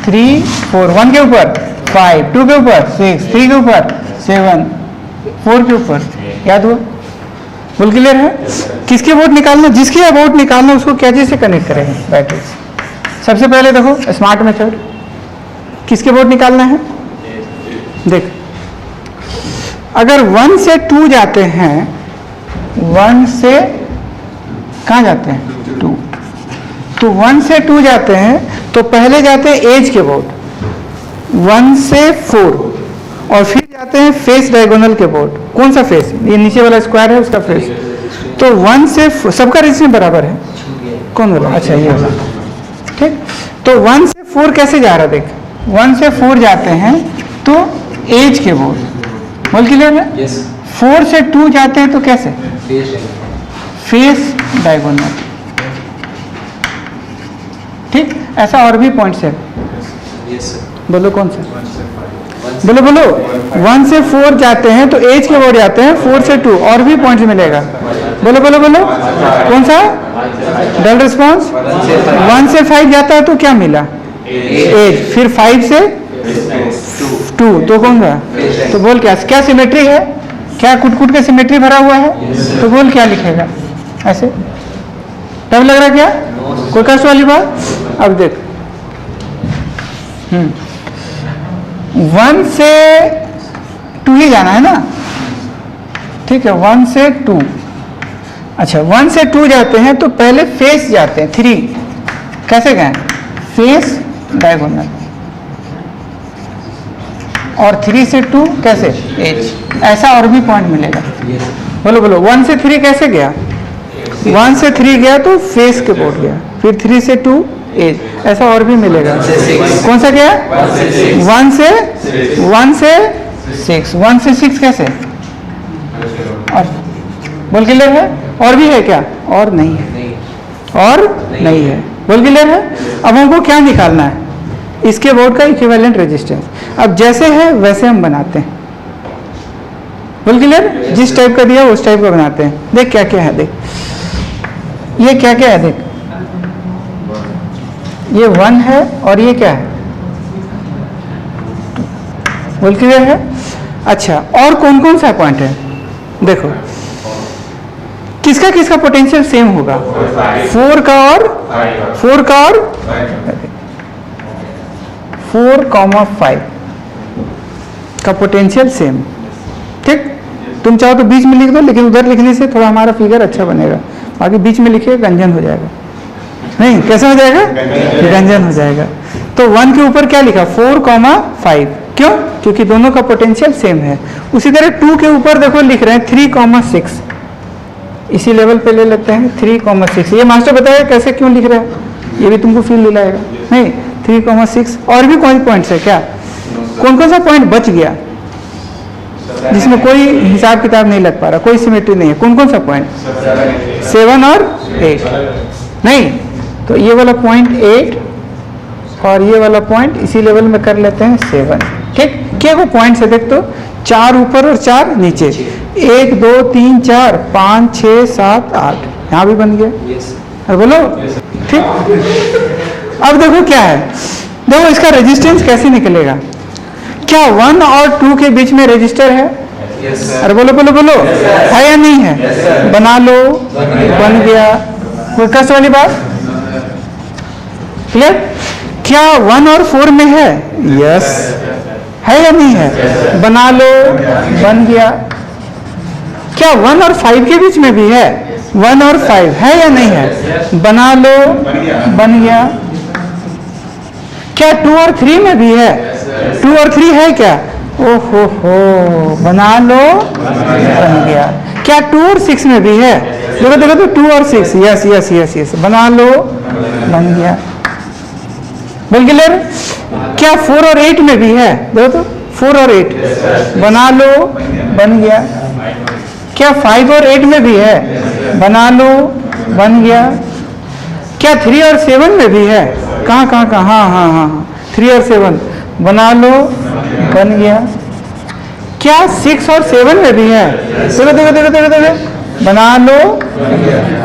3 4, 1 के ऊपर 5, 2 के ऊपर 6, 3 के ऊपर 7, 4 के ऊपर, याद हुआ, बोल क्लियर है। किसके वोट निकालना, जिसके वोट निकालना उसको क्या चीज से कनेक्ट करेंगे, बैटरी। सबसे पहले देखो स्मार्ट मेथड, किसके वोट निकालना है, देख अगर 1 से 2 जाते हैं, 1 से कहाँ जाते हैं, 2, तो 1 से 2 जाते हैं तो पहले जाते हैं एज के वोट, 1 से 4, और फिर जाते हैं फेस डायगोनल के वोट। कौन सा फेस, ये नीचे वाला स्क्वायर है उसका फेस, तो 1 से सबका रेजिस्टेंस बराबर है, कौन बोला, अच्छा ये वाला, ठीक। तो 1 से 4 कैसे जा रहा है, देख 1 से 4 जाते हैं तो एज के वोट, बोल क्लियर है। 4 से 2 जाते हैं तो कैसे, फेस डायगोनल, ठीक। ऐसा और भी पॉइंट्स है, बोलो कौन सा, बोलो बोलो। 1 से 4 जाते हैं तो एज के वोट जाते हैं, 4 से 2 और भी पॉइंट्स मिलेगा, बोलो बोलो बोलो, कौन सा, डल रिस्पॉन्स। 1 से 5 जाता है तो क्या मिला, एज, फिर 5 से 2 तो कौन सा, तो बोल क्या क्या सिमेट्री है, क्या कुट कुट के सिमेट्री भरा हुआ है, तो बोल क्या लिखेगा, ऐसे तब लग रहा क्या, कोई कष्ट वाली बात। अब देख 1 से 2 ही जाना है ना, ठीक है, 1 से 2, अच्छा 1 से 2 जाते हैं तो पहले फेस जाते हैं, 3 कैसे गए, फेस डायगोनल, और 3 से 2 कैसे, एज, ऐसा और भी पॉइंट मिलेगा, बोलो बोलो। 1 से 3 कैसे गया, 1 से 3 गया तो फेस के बोर्ड गया, फिर 3 से 2 एज, ऐसा और भी मिलेगा, कौन सा गया, 1 से 6, 1 से 6 कैसे, और बोल क्लियर है, और भी है क्या, और नहीं है, और नहीं है, बोल क्लियर है। अब हमको क्या निकालना है, इसके बोर्ड का इक्विवेलेंट रेजिस्टेंस। अब जैसे है वैसे हम बनाते हैं, बोल क्लियर, जिस टाइप का दिया उस टाइप का बनाते हैं। देख क्या क्या है, देख ये क्या क्या है, देख ये 1 है और ये क्या है, बोल क्लियर है। अच्छा और कौन कौन सा पॉइंट है, देखो किसका किसका पोटेंशियल सेम होगा, 4 का और 4 और 5 का पोटेंशियल सेम, ठीक। तुम चाहो तो बीच में लिख दो, लेकिन उधर लिखने से थोड़ा हमारा फिगर अच्छा बनेगा, बाकी बीच में लिखे गंजन हो जाएगा, नहीं कैसे हो जाएगा, गंजन हो जाएगा। तो 1 के ऊपर क्या लिखा, 4,5, क्यों, क्योंकि दोनों का पोटेंशियल सेम है। उसी तरह 2 के ऊपर देखो लिख रहे हैं 3,6, इसी लेवल पे ले लेते हैं 3,6। ये मास्टर बताएगा कैसे क्यों लिख रहे हैं, ये भी तुमको फील दिलाएगा, नहीं 3,6। और भी कौन पॉइंट्स है क्या, कौन कौन सा पॉइंट बच गया जिसमें कोई हिसाब किताब नहीं लग पा रहा, कोई सिमेट्री नहीं है, कौन कौन सा पॉइंट, 7 और 8, नहीं तो ये वाला पॉइंट 8 और ये वाला पॉइंट इसी लेवल में कर लेते हैं 7। ठीक, क्या वो पॉइंट से देख तो 4 ऊपर और 4 नीचे, 1 2 3 4 5 6 7 8, यहाँ भी बन गया। अब बोलो ठीक। अब देखो क्या है, देखो इसका रेजिस्टेंस कैसे निकलेगा। क्या 1 और 2 के बीच में रेजिस्टर है? अरे बोलो बोलो बोलो, है या नहीं है? बना लो, बन गया। कोई कष्ट वाली बात? क्लियर? क्या 1 और 4 में है? यस, है या नहीं है? बना लो, बन गया। क्या 1 और 5 के बीच में भी है? 1 और 5 है या नहीं है? बना लो, बन गया। क्या 2 और 3 में भी है? 2 और 3 है क्या? ओहो हो, बना लो, बन गया। क्या 2 और 6 में भी है? देखो देखो तो 2 और 6, यस यस यस यस, बना लो, बन गया। बिल्कुल क्लियर? क्या 4 और 8 में भी है? देखो तो 4 और 8, बना लो, बन गया। क्या 5 और 8 में भी है? बना लो, बन गया। क्या 3 और 7 में भी है? कहाँ कहाँ कहाँ, हाँ हाँ हाँ, 3 और 7, बना लो, बन गया। क्या 6 और 7 में भी है? देखो देखो देखो देखो देखो, बना लो,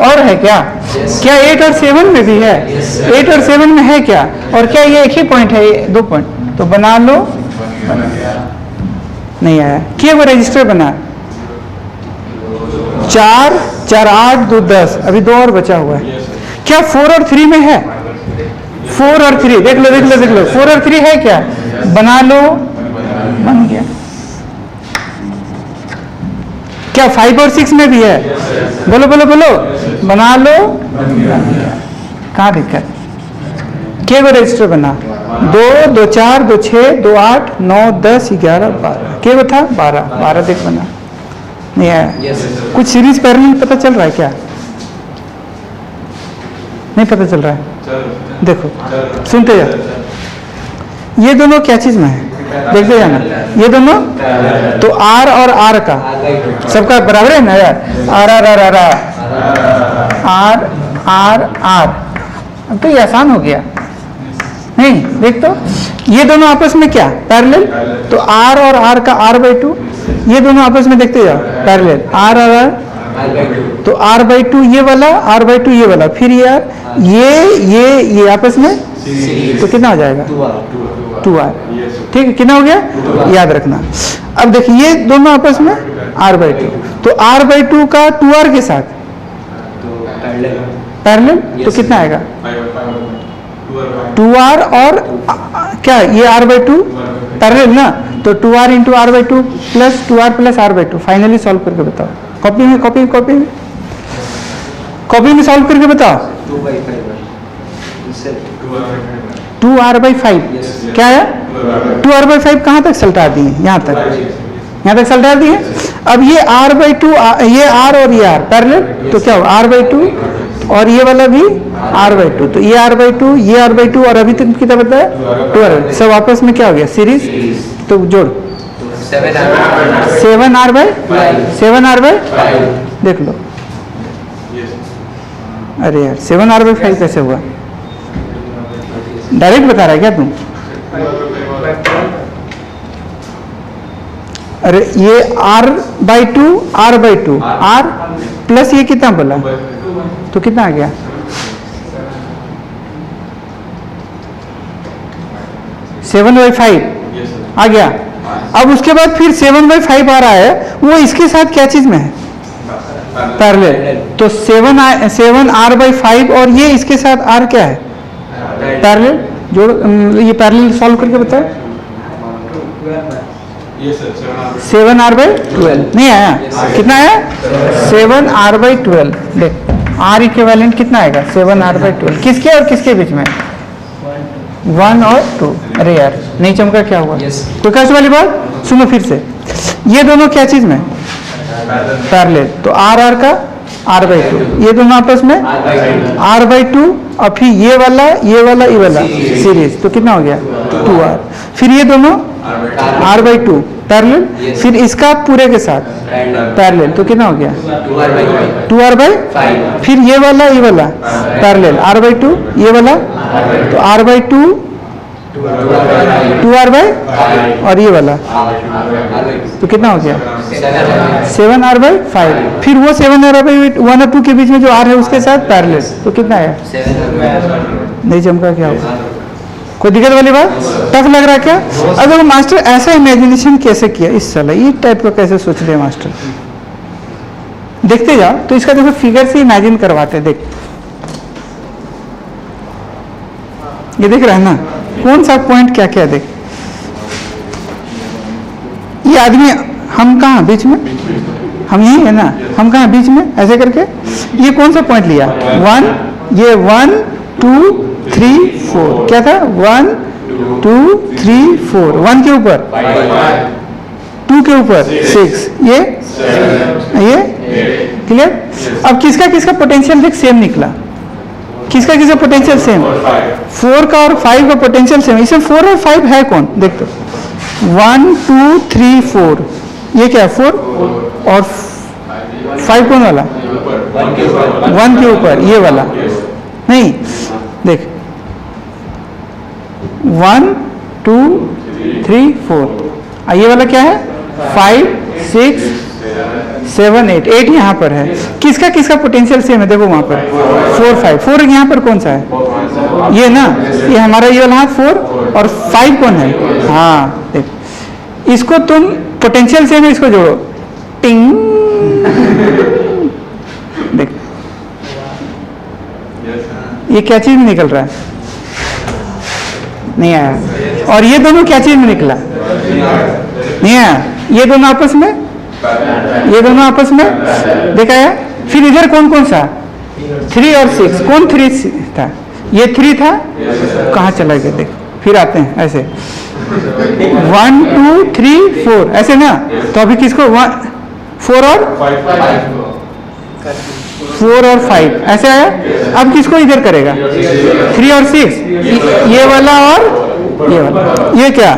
और है क्या? क्या 8 और 7 में भी है? 8 और 7 में है क्या? और क्या ये एक ही पॉइंट है, ये 2 पॉइंट? तो बना लो, नहीं आया। क्या वो रजिस्टर बना? 4 4 8 2 10, अभी 2 और बचा हुआ है। क्या 4 और 3 में है? 4 और 3, देख लो देख लो देख लो, 4 और 3 है क्या? बना लो, बन गया। क्या 5 और 6 में भी है? बोलो बोलो बोलो, बना लो, बन गया। कहाँ दिक्कत? क्या वो रजिस्टर बना? 2 2 4 2 6 2 8 9 10 11 12, क्या वो था? 12 देख बना, नहीं आया। कुछ सीरीज पैरेलल पता चल रहा है क्या? नहीं पता चल रहा है? देखो सुनते जा, ये दोनों क्या चीज में है देखते जाना, ये दोनों तो R और R का सबका बराबर है ना यार, R R R R R R R। अब तो ये आसान हो गया, नहीं देख तो ये दोनों आपस में क्या पैरेलल, तो R और R का R/2, ये दोनों आपस में देखते जाओ पैरेलल, R और R, तो R/2 ये वाला, R/2 ये वाला, फिर यार ये आपस में, तो कितना हो जाएगा? 2R। ठीक है, कितना हो गया? याद रखना। अब देखिए ये दोनों आपस में R/2, तो R/2 का 2R के साथ पैरेलल, तो कितना आएगा? 2R और क्या ये R/2 पैरेलल ना, तो 2R into R/2 plus 2R plus R/2। Finally solve करके बताओ, कॉपी में कॉपी में कॉपी में कॉपी में सॉल्व करके बताओ। 2R/5 क्या है? 2R/5 कहाँ तक सल्टा दिए? यहाँ तक सल्टा दिए। अब ये R/2, ये R और ये R पैरेलल, तो क्या हुआ? R/2 और ये वाला भी R/2, तो ये R/2 ये R/2, और अभी तक कितना बताया? 2R, सब आपस में क्या हो गया? सीरीज। तो जोड़ 7R/5 देख लो। अरे यार 7R/5 कैसे हुआ? डायरेक्ट बता रहा है क्या तुम? अरे ये R/2 R प्लस ये कितना बोला, तो कितना आ गया? 7/5 आ गया। अब उसके बाद फिर 7/5 आ रहा है, वो इसके साथ क्या चीज में है? पैरेलल, तो 7R/5 और ये इसके साथ R क्या है? पैरेलल। जोड़, ये पैरेलल सॉल्व करके बताओ। 7R/12 नहीं आया, कितना आया? 7R/12। देख R इक्विवेलेंट कितना आएगा? 7R/12 किसके और किसके बीच में? 1 और 2। अरे यार नहीं चमका, क्या हुआ? कोई कष्ट वाली बात? सुनो फिर से, ये दोनों क्या चीज में? पैरेलल, तो R का R/2, ये दोनों आपस में R/2, और फिर ये वाला सीरीज, तो कितना हो गया? 2R। फिर ये दोनों R/2 पैरेलल, फिर इसका पूरे के साथ पैरेलल, तो कितना हो गया? 2R/5। फिर ये वाला पैरेलल R/2, ये वाला, तो R/2 2r/, और ये वाला तो कितना हो गया 7r/5। फिर वो 7r/1 और 2 के बीच में जो r है उसके साथ पैरेलल, तो कितना है? नहीं चमका, क्या होगा? कोई दिक्कत वाली बात? टफ लग रहा है क्या? अगर मास्टर ऐसा इमेजिनेशन कैसे किया इस साल, ये टाइप का कैसे सोच लिया मास्टर? देखते जाओ तो इसका देखो फिगर से इमेजिन करवाते। देख ये देख रहा है ना, कौन सा पॉइंट क्या क्या? देख ये आदमी, हम कहाँ बीच में? हम यही है ना, हम कहाँ बीच में? ऐसे करके ये कौन सा पॉइंट लिया? 1, ये 1 2 3 4 क्या था? 1 2 3 4, 1 के ऊपर 2 के ऊपर 6, ये क्लियर? अब किसका किसका पोटेंशियल देख सेम निकला? किसका किसका पोटेंशियल सेम? 4 का और 5 का पोटेंशियल सेम। इसमें 4 और 5 है कौन? देख तो 1 2 3 4, ये क्या है? 4 और 5 कौन वाला? 1 के ऊपर ये वाला नहीं। देख 1 2 3 4, ये वाला क्या है? 5 6 7 8, 8 यहाँ पर है। किसका किसका पोटेंशियल सेम है? देखो वहां पर 4 5, 4 यहाँ पर कौन सा है? ये ना, ये हमारा ये वाला हाथ 4, और 5 कौन है? हाँ देख, इसको तुम पोटेंशियल सेम है, इसको जोड़ो, टिंग। देख ये क्या चीज में निकल रहा है? नहीं आया। और ये दोनों क्या चीज में निकला? नहीं आया। ये दोनों आपस में, ये दोनों आपस में देखा है। फिर इधर कौन कौन सा? 3 और 6, कौन 3 था? ये 3 था, कहाँ चला गया? देख फिर आते हैं ऐसे 1 2 3 4 ऐसे ना। तो अभी किसको 4 और 5 ऐसे आया। अब किसको इधर करेगा? 3 और 6, ये वाला और ये वाला, ये क्या?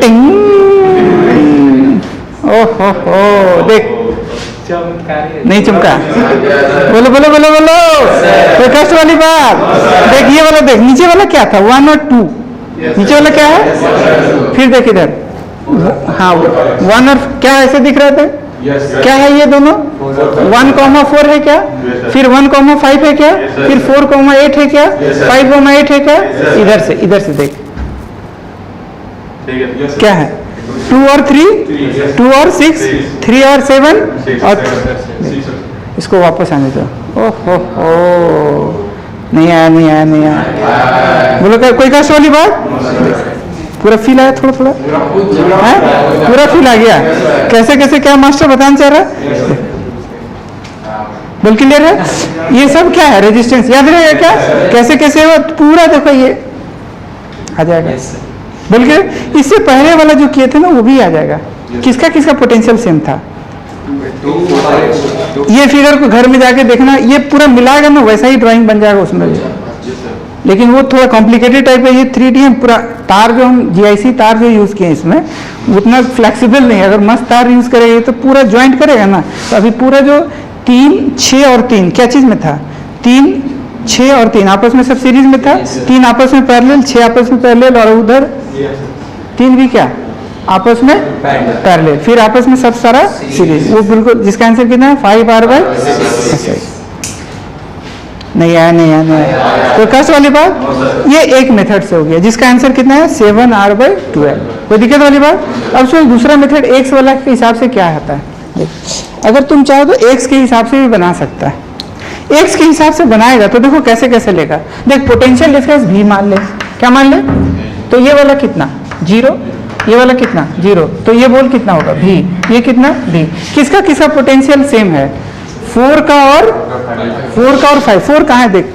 टिंग। ओहो हो, देख नहीं चमका। बोलो बोलो बोलो बोलो, कोई कष्ट वाली बात? देख ये वाला, देख नीचे वाला क्या था? 1 और 2, नीचे वाला क्या है? फिर देख इधर, हाँ 1 और क्या ऐसे दिख रहा था? क्या है ये दोनों? 1,4 है क्या? फिर 1,5 है क्या? फिर 4,8 है क्या? 5,8 है क्या? इधर से देख क्या है? 2 और 3, 2 और 6, 3 और 7, और इसको वापस आने दो। ओहो हो, नहीं आया नहीं आया नहीं आया। बोलो क्या कोई कष्ट वाली बात? पूरा फील आया? थोड़ा थोड़ा है, पूरा फील आ गया। कैसे कैसे क्या मास्टर बताना चाह रहा है? बोल क्लियर है? ये सब क्या है? रेजिस्टेंस याद रहेगा क्या? कैसे कैसे हो पूरा देखो, ये आ जाएगा। बोल के इससे पहले वाला जो किए थे ना वो भी आ जाएगा। किसका किसका पोटेंशियल सेम था? ये फिगर को घर में जाके देखना, ये पूरा मिलाएगा ना, वैसा ही ड्राइंग बन जाएगा उसमें भी। लेकिन वो थोड़ा कॉम्प्लिकेटेड टाइप है। ये 3D है पूरा। तार जो हम GIC तार जो यूज किए इसमें उतना फ्लेक्सिबल नहीं है। अगर मस्त तार यूज करेंगे तो पूरा ज्वाइंट करेगा ना। तो अभी पूरा जो 3 6 और 3 क्या चीज में था? 3 6 और 3 आपस में सब सीरीज में था। 3 आपस में पैरेलल, 6 आपस में पैरेलल, और उधर 3 भी क्या आपस में पैरेलल, फिर आपस में सब सारा सीरीज। वो बिल्कुल जिसका आंसर कितना है? 5r/6। नहीं आया नहीं आया नहीं आया। तो कष्ट वाली बात ये एक मेथड से हो गया जिसका आंसर कितना है? 7r/12। कोई दिक्कत वाली बात? अब सो दूसरा मेथड x वाला के हिसाब से क्या आता है? अगर तुम चाहो तो x के हिसाब से भी बना सकता है। x के हिसाब से बनाएगा तो देखो कैसे कैसे लेगा। देख पोटेंशियल डिफरेंस v मान ले। क्या मान ले? तो ये वाला कितना? 0, ये वाला कितना? 0। तो ये बोल कितना होगा? v। ये कितना? v। किसका किसका पोटेंशियल सेम है? 4 का और 5। 4 कहाँ है? देख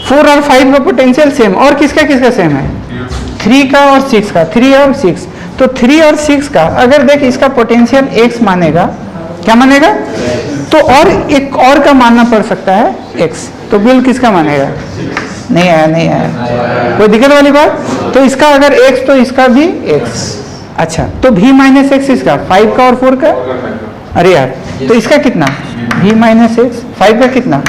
4 और 5 का पोटेंशियल सेम। और किसका किसका सेम है? 3 का और 6 का। 3 और 6, तो 3 और 6 का अगर देख इसका पोटेंशियल x मानेगा, क्या मानेगा? तो और एक और का मानना पड़ सकता है x। तो बिल किसका मानेगा? नहीं आया नहीं आया। कोई दिक्कत वाली बात? तो इसका अगर x तो इसका भी x। अच्छा तो v - x इसका 5 का और 4 का। अरे यार तो इसका कितना? v - x 5 का कितना?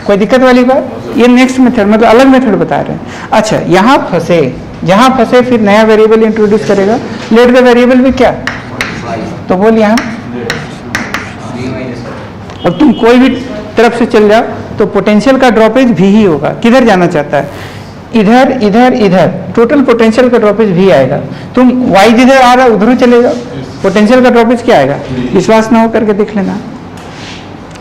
कोई दिक्कत वाली बात? ये नेक्स्ट मेथड मतलब अलग मेथड बता रहे हैं। अच्छा यहाँ फंसे, जहाँ फंसे फिर नया वेरिएबल इंट्रोड्यूस करेगा। लेट द वेरिएबल भी क्या, तो बोल यहाँ, और तुम कोई भी तरफ से चल जाओ तो पोटेंशियल का ड्रॉपेज भी ही होगा। किधर जाना चाहता है, इधर इधर इधर, टोटल पोटेंशियल का ड्रॉपेज भी आएगा। तुम y जिधर आ रहा है उधर चले जाओ, पोटेंशियल का ड्रॉपेज क्या आएगा? विश्वास ना हो करके देख लेना।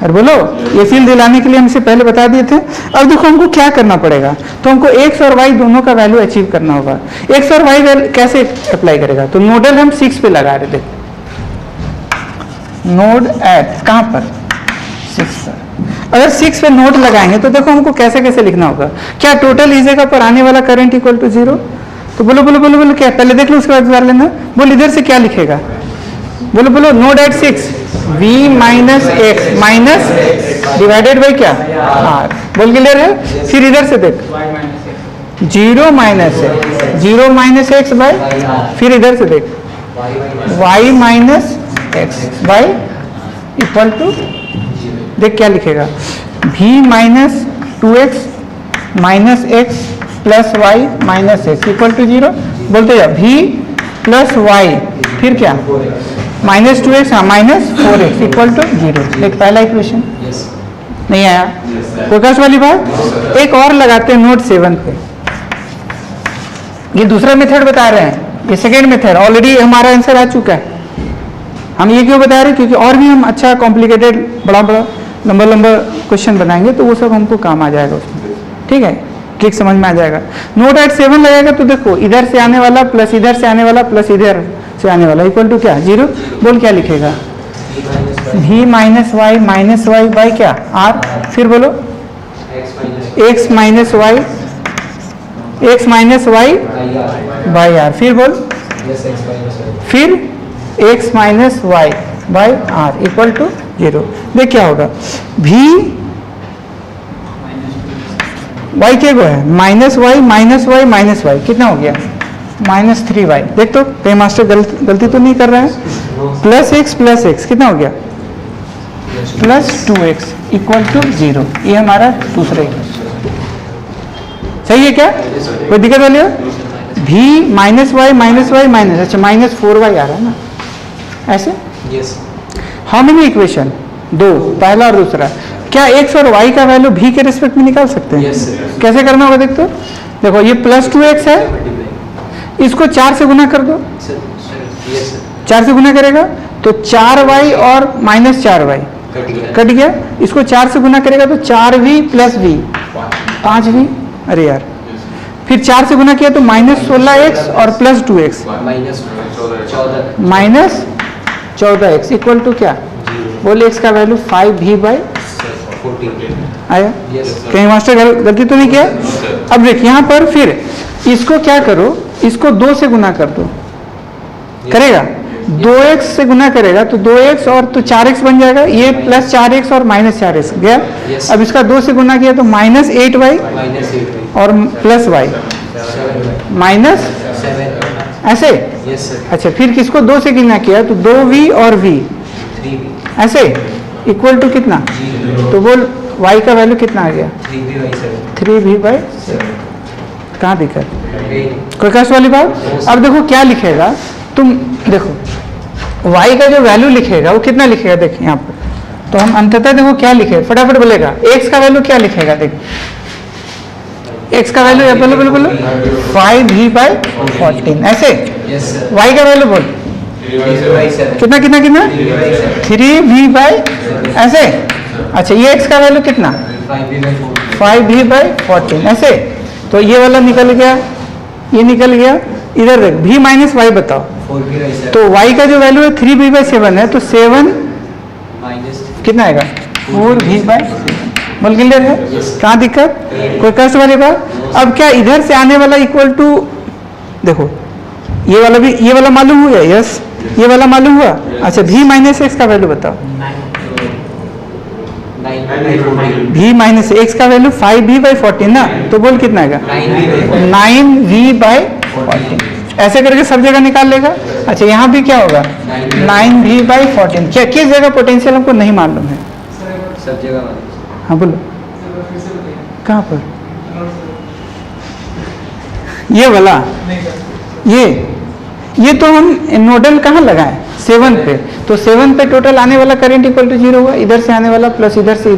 और बोलो, ये फील दिलाने के लिए हमसे पहले बता दिए थे। अब देखो हमको क्या करना पड़ेगा, तो हमको x और y दोनों का वैल्यू अचीव करना होगा। x और y वैल्यू कैसे अप्लाई करेगा, तो नोडल हम 6 पे लगा रहे थे। नोड एट कहाँ पर, 6 पर। अगर 6 पे नोड लगाएंगे तो देखो हमको कैसे कैसे लिखना होगा। क्या टोटल इस जगह पर आने वाला करंट इक्वल टू 0, तो बोलो बोलो बोलो बोलो क्या, पहले देख लो उसके बाद लेना। बोल इधर से क्या लिखेगा, बोलो बोलो, node at 6 v minus x minus divided by क्या, r। बोल क्लियर है? फिर इधर से देख 0 minus x, 0 minus x by, फिर इधर से देख y minus x by equal to, देख क्या लिखेगा, v minus 2x minus x plus y minus x equal to 0। बोलते जाओ v प्लस वाई, फिर क्या, minus 2x minus 4x equal to 0। एक पहला इक्वेशन नहीं आया, फोकस वाली बात। एक और लगाते हैं नोट 7 पे। ये दूसरा मेथड बता रहे हैं, ये सेकेंड मेथड, ऑलरेडी हमारा आंसर आ चुका है। हम ये क्यों बता रहे हैं, क्योंकि और भी हम अच्छा कॉम्प्लिकेटेड बड़ा बड़ा लंबा लंबा क्वेश्चन बनाएंगे तो वो सब हमको काम आ जाएगा उसमें। ठीक है, क्लिक समझ में आ जाएगा। नोट एट 7 लगेगा तो देखो इधर से आने वाला प्लस इधर से आने वाला प्लस इधर से आने वाला इक्वल टू क्या, 0। बोल क्या लिखेगा, v माइनस वाई बाई क्या, r। फिर बोलो x minus y by r। फिर बोल, फिर x minus y by R equal to 0। देख क्या होगा, v y के को है माइनस वाई कितना हो गया, -3y। देख तो कहीं मास्टर गलती तो नहीं कर रहा है। प्लस एक्स कितना हो गया, प्लस 2x इक्वल टू 0। ये हमारा दूसरा इक्वेशन सही है क्या, कोई दिक्कत वाली है? v माइनस वाई माइनस, अच्छा -4y आ रहा है ना ऐसे। हाउ मेनी इक्वेशन, 2, पहला और दूसरा। क्या x और y का वैल्यू v के रिस्पेक्ट में निकाल सकते हैं? कैसे करना होगा, देख तो देखो ये प्लस 2x है, इसको 4 से गुना कर दो। 4 से गुना करेगा तो 4y और माइनस 4y कट गया। इसको 4 से गुना करेगा तो 4v प्लस v 5v। अरे यार, फिर 4 से गुना किया तो -16x और plus 2x minus 14x equal to क्या, बोले x का वैल्यू 5v बाई 14 आया। कहीं मास्टर गलती तो नहीं किया? अब देख यहाँ पर फिर इसको क्या करो, इसको 2 से गुना कर दो, करेगा 2x से गुना करेगा तो 2x और तो 4x बन जाएगा। ये प्लस 4x और माइनस 4x गया। अब इसका 2 से गुना किया तो -8y और प्लस y माइनस ऐसे। अच्छा, फिर किसको 2 से गुना किया तो 2v और v ऐसे इक्वल टू कितना, तो बोल y का वैल्यू कितना आ गया, 3v बाई 7। कहाँ दिक्कत, कोई कष्ट वाली बात? अब देखो क्या लिखेगा, तुम देखो y का जो वैल्यू लिखेगा वो कितना लिखेगा, देख यहाँ पर। तो हम अंततः देखो क्या लिखेगा, फटाफट बोलेगा x का वैल्यू क्या लिखेगा। देख x का वैल्यू बोलो बोलो बोलो 5v बाई 14 ऐसे। y का वैल्यू बोल कितना कितना कितना 3v बाई ऐसे। अच्छा, ये x का वैल्यू कितना 5v बाई 14 ऐसे। तो ये वाला निकल गया, ये निकल गया। इधर देख v माइनस वाई बताओ, तो y का जो वैल्यू है 3v बाई 7 है, तो 7 कितना आएगा 4v बाई 7। बोल क्लियर है? कहाँ दिक्कत, कोई कष्ट वाली बात? अब क्या इधर से आने वाला इक्वल टू, देखो ये वाला भी, ये वाला मालूम हुआ, यस ये वाला मालूम हुआ। अच्छा, v माइनस एक्स का वैल्यू बताओ, v माइनस एक्स का वैल्यू 5v बाई 14 ना, तो बोल कितना आएगा 9v बाई 14। ऐसे करके सब जगह निकाल लेगा। अच्छा, यहाँ भी क्या होगा 9v बाई 14। क्या किस जगह पोटेंशियल हमको नहीं मालूम है, सब जगह। हाँ बोलो कहाँ पर? ये वाला, ये तो हम नोडल कहाँ लगाए? 7 पे। तो 7 पे टोटल आने वाला करंट इक्वल टू 0 हुआ, इधर से आने वाला प्लस इधर से,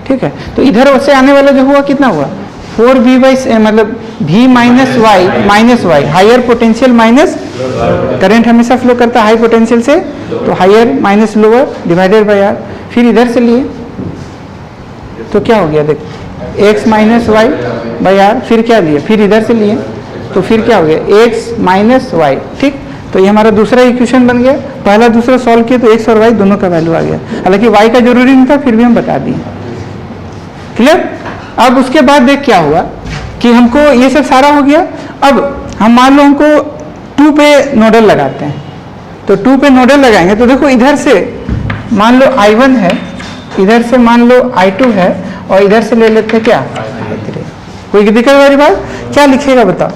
ठीक है। तो इधर से आने वाला जो हुआ कितना हुआ? 4v बाई मतलब v minus y, higher potential minus current हमेशा फ्लो करता है हाई पोटेंशियल से, तो higher minus lower divided by R. फिर इधर से लिए तो क्या हो गया? देखो x minus y by R. फिर क्या लिए? फिर इधर से लिए तो फिर क्या हो गया? x माइनस वाई, ठीक। तो ये हमारा दूसरा इक्वेशन बन गया। पहला दूसरा सॉल्व किया तो x और y दोनों का वैल्यू आ गया। हालांकि y का जरूरी नहीं था, फिर भी हम बता दिए। क्लियर? अब उसके बाद देख क्या हुआ कि हमको ये सब सारा हो गया। अब हम मान लो हमको 2 पे नोडल लगाते हैं, तो 2 पे नोडल लगाएंगे तो देखो इधर से मान लो I1 है, इधर से मान लो I2 है, और इधर से ले लेते हैं क्या? I3। कोई दिक्कत वाली बात? क्या लिखेगा बताओ?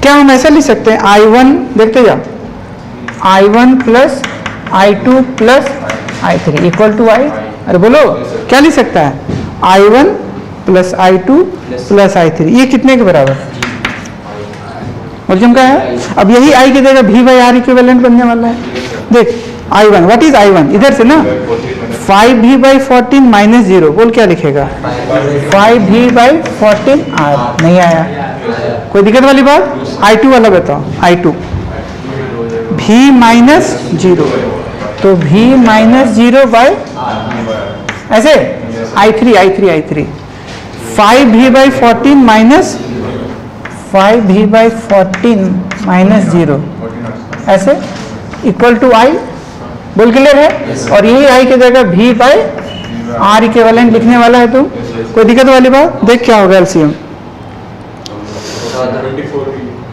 क्या हम ऐसा लिख सकते हैं? I1 देखते जाओ, I1 plus I2 plus I3 equal to I। अरे बोलो क्या लिख सकता है? I1 plus I2 plus I3, ये कितने के बराबर? वॉल्यूम का है। अब यही I की जगह V बाई आर इक्विवेलेंट बनने वाला है। देख I1, व्हाट इज I1? इधर से ना 5v बाई 14 माइनस 0, बोल क्या लिखेगा? 5v by 14 are. नहीं आया, कोई दिक्कत वाली बात? I2 वाला बताओ, I2 v माइनस 0, तो v माइनस 0 बाई ऐसे I3 5v by 14 minus 5v by 14 minus 0 ऐसे इक्वल टू I। बोल क्लियर है? और यही I की जगह v बाई आर इक्विवेलेंट लिखने वाला है। तो कोई दिक्कत वाली बात? देख क्या होगा एलसीएम?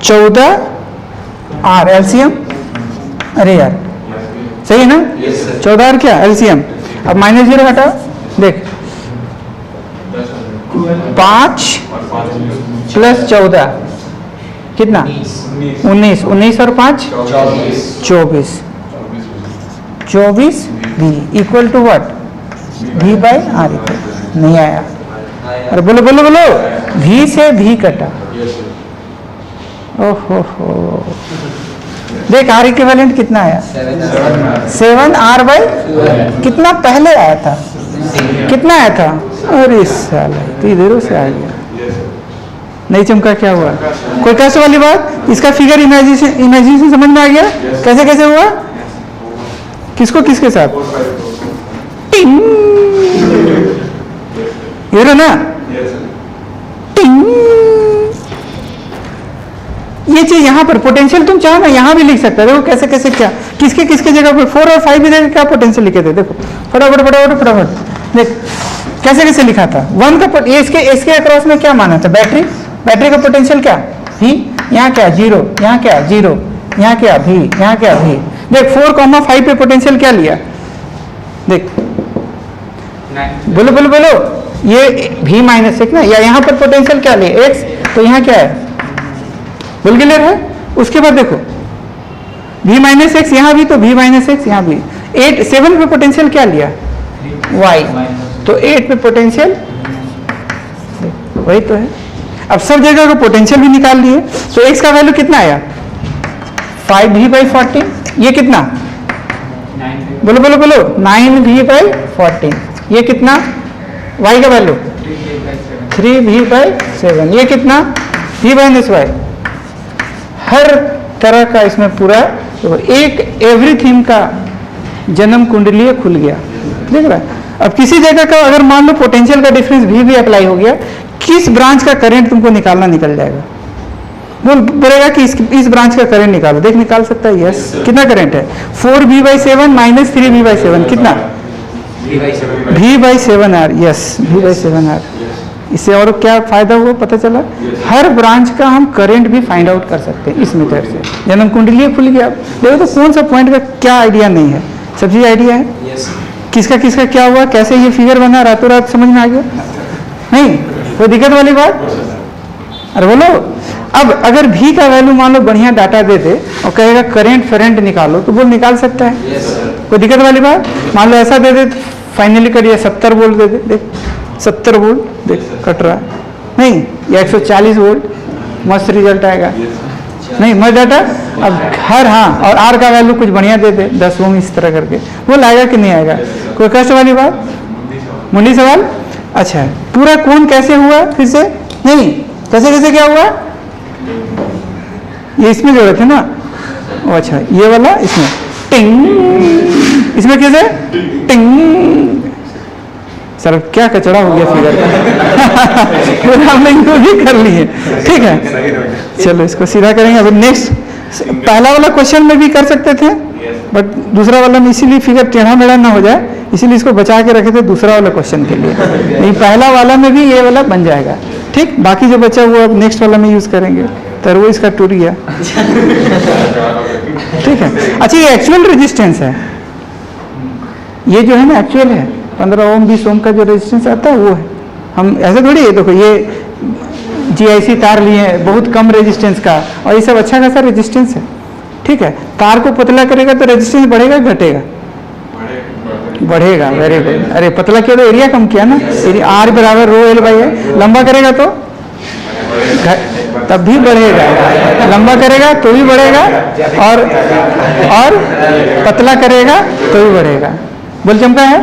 14 are LCM. अरे यार सही है ना? 14 आर क्या एलसीएम? अब माइनस 0 हटा, देख 5 प्लस 14 कितना? 19 और 5 24 v equal to what? v by R. नहीं आया। अरे बोलो बोलो बोलो, v से v कटा। ओहो हो, देख आर इक्विवेलेंट कितना आया? 7 आर बाई कितना पहले आया था? कितना आया था? अरे साला तो इधर से आ गया, नहीं चमका। क्या हुआ? कोई कैसे वाली बात? इसका फिगर इमेजिनेशन समझ में आ गया? कैसे कैसे हुआ? किसको किसके साथ? टिंग, ये रहा ना टिंग। ये चीज यहाँ पर पोटेंशियल तुम चाहो ना यहाँ भी लिख सकते हो। देखो कैसे कैसे क्या किसके किसके जगह पर 4 और 5 इधर क्या पोटेंशियल लिखे थे? देखो फटाफट फटाफट फटाफट देख कैसे कैसे लिखा था। 1 का इसके अक्रॉस में क्या माना था? बैटरी का पोटेंशियल क्या? v। यहाँ क्या? 0। यहाँ क्या? 0। यहाँ क्या? v। यहाँ क्या? v। देख 4,5 पे पोटेंशियल क्या लिया? देख बोलो बोलो बोलो, ये v माइनस 6 ना, या यहाँ पर पोटेंशियल क्या लिया? x। तो यहाँ क्या है? बोल क्लियर है? उसके बाद देखो v माइनस एक्स, यहाँ भी तो v माइनस एक्स, यहाँ भी 7 पे पोटेंशियल क्या लिया? y। तो 8 पे पोटेंशियल वही तो है। अब सब जगह का पोटेंशियल भी निकाल लिए, तो x का वैल्यू कितना आया? 5v by 14। ये कितना? बोलो बोलो बोलो, 9v बाई 14। ये कितना? y का वैल्यू 3v बाई 7। ये कितना? v minus y। हर तरह का इसमें पूरा तो एक एवरीथिंग का जन्म कुंडली खुल गया। देख रहा है? अब किसी जगह का अगर मान लो पोटेंशियल का डिफरेंस भी अप्लाई हो गया, किस ब्रांच का करंट तुमको निकालना निकल जाएगा। बोलेगा कि इस ब्रांच का करंट निकालो। देख निकाल सकता है? यस। कितना करंट है? 4v by 7 minus 3v by 7 कितना? v by 7 R. Yes, v by 7 R. इससे और क्या फायदा हुआ पता चला? हर ब्रांच का हम करंट भी फाइंड आउट कर सकते हैं इस मेथड से। जन्म कुंडली खुल गया। देखो तो कौन सा पॉइंट का क्या आइडिया नहीं है, सब चीज आइडिया है। किसका किसका क्या हुआ, कैसे ये फिगर बना, रातों रात समझ में आ गया? नहीं कोई दिक्कत वाली बात? अरे बोलो। अब अगर v का वैल्यू मान लो बढ़िया डाटा दे दे और कहेगा करंट फरेंट निकालो, तो बोल निकाल सकता है। कोई दिक्कत वाली बात? मान लो ऐसा दे दे, फाइनली करिए 70 वोल्ट दे दे, देख 70 वोल्ट देख कट रहा है, नहीं ये 140 वोल्ट, मस्त रिजल्ट आएगा। नहीं मस्त डाटा। अब हर हाँ और आर का वैल्यू कुछ बढ़िया दे दे 10 ओम इस तरह करके, वो लाएगा कि नहीं आएगा? कोई कष्ट वाली बात? मुंडी सवाल। अच्छा पूरा कोण कैसे हुआ फिर से? नहीं कैसे कैसे क्या हुआ? ये इसमें जोड़े थे ना, ओ अच्छा ये वाला इसमें टिंग, इसमें कैसे टिंग। सर क्या कचड़ा हो गया फिगर का हमने इनको भी कर लिए, ठीक है चलो इसको सीधा करेंगे। अभी नेक्स्ट पहला वाला क्वेश्चन में भी कर सकते थे बट दूसरा वाला में इसीलिए फिगर टेढ़ा मेढ़ा ना हो जाए इसीलिए इसको बचा के रखे थे दूसरा वाला क्वेश्चन के लिए। नहीं पहला वाला में भी ये वाला बन जाएगा, ठीक। बाकी जो बचा हुआ अब नेक्स्ट वाला में यूज करेंगे। तो इसका टूट गया, ठीक है। अच्छा ये एक्चुअल रेजिस्टेंस है, ये जो है ना एक्चुअल है 15 ओम 20 ओम का जो रेजिस्टेंस आता है वो है। हम ऐसे थोड़ी है, देखो ये GIC तार लिए हैं बहुत कम रेजिस्टेंस का और ये सब अच्छा खासा रेजिस्टेंस है, ठीक है। तार को पतला करेगा तो रेजिस्टेंस बढ़ेगा घटेगा? बढ़ेगा, वेरी गुड। अरे पतला किया तो एरिया कम किया ना, R बराबर रो L बाई है। लंबा करेगा तो तब भी बढ़ेगा, लंबा करेगा तो भी बढ़ेगा और पतला करेगा तो भी बढ़ेगा। बोल चमका है।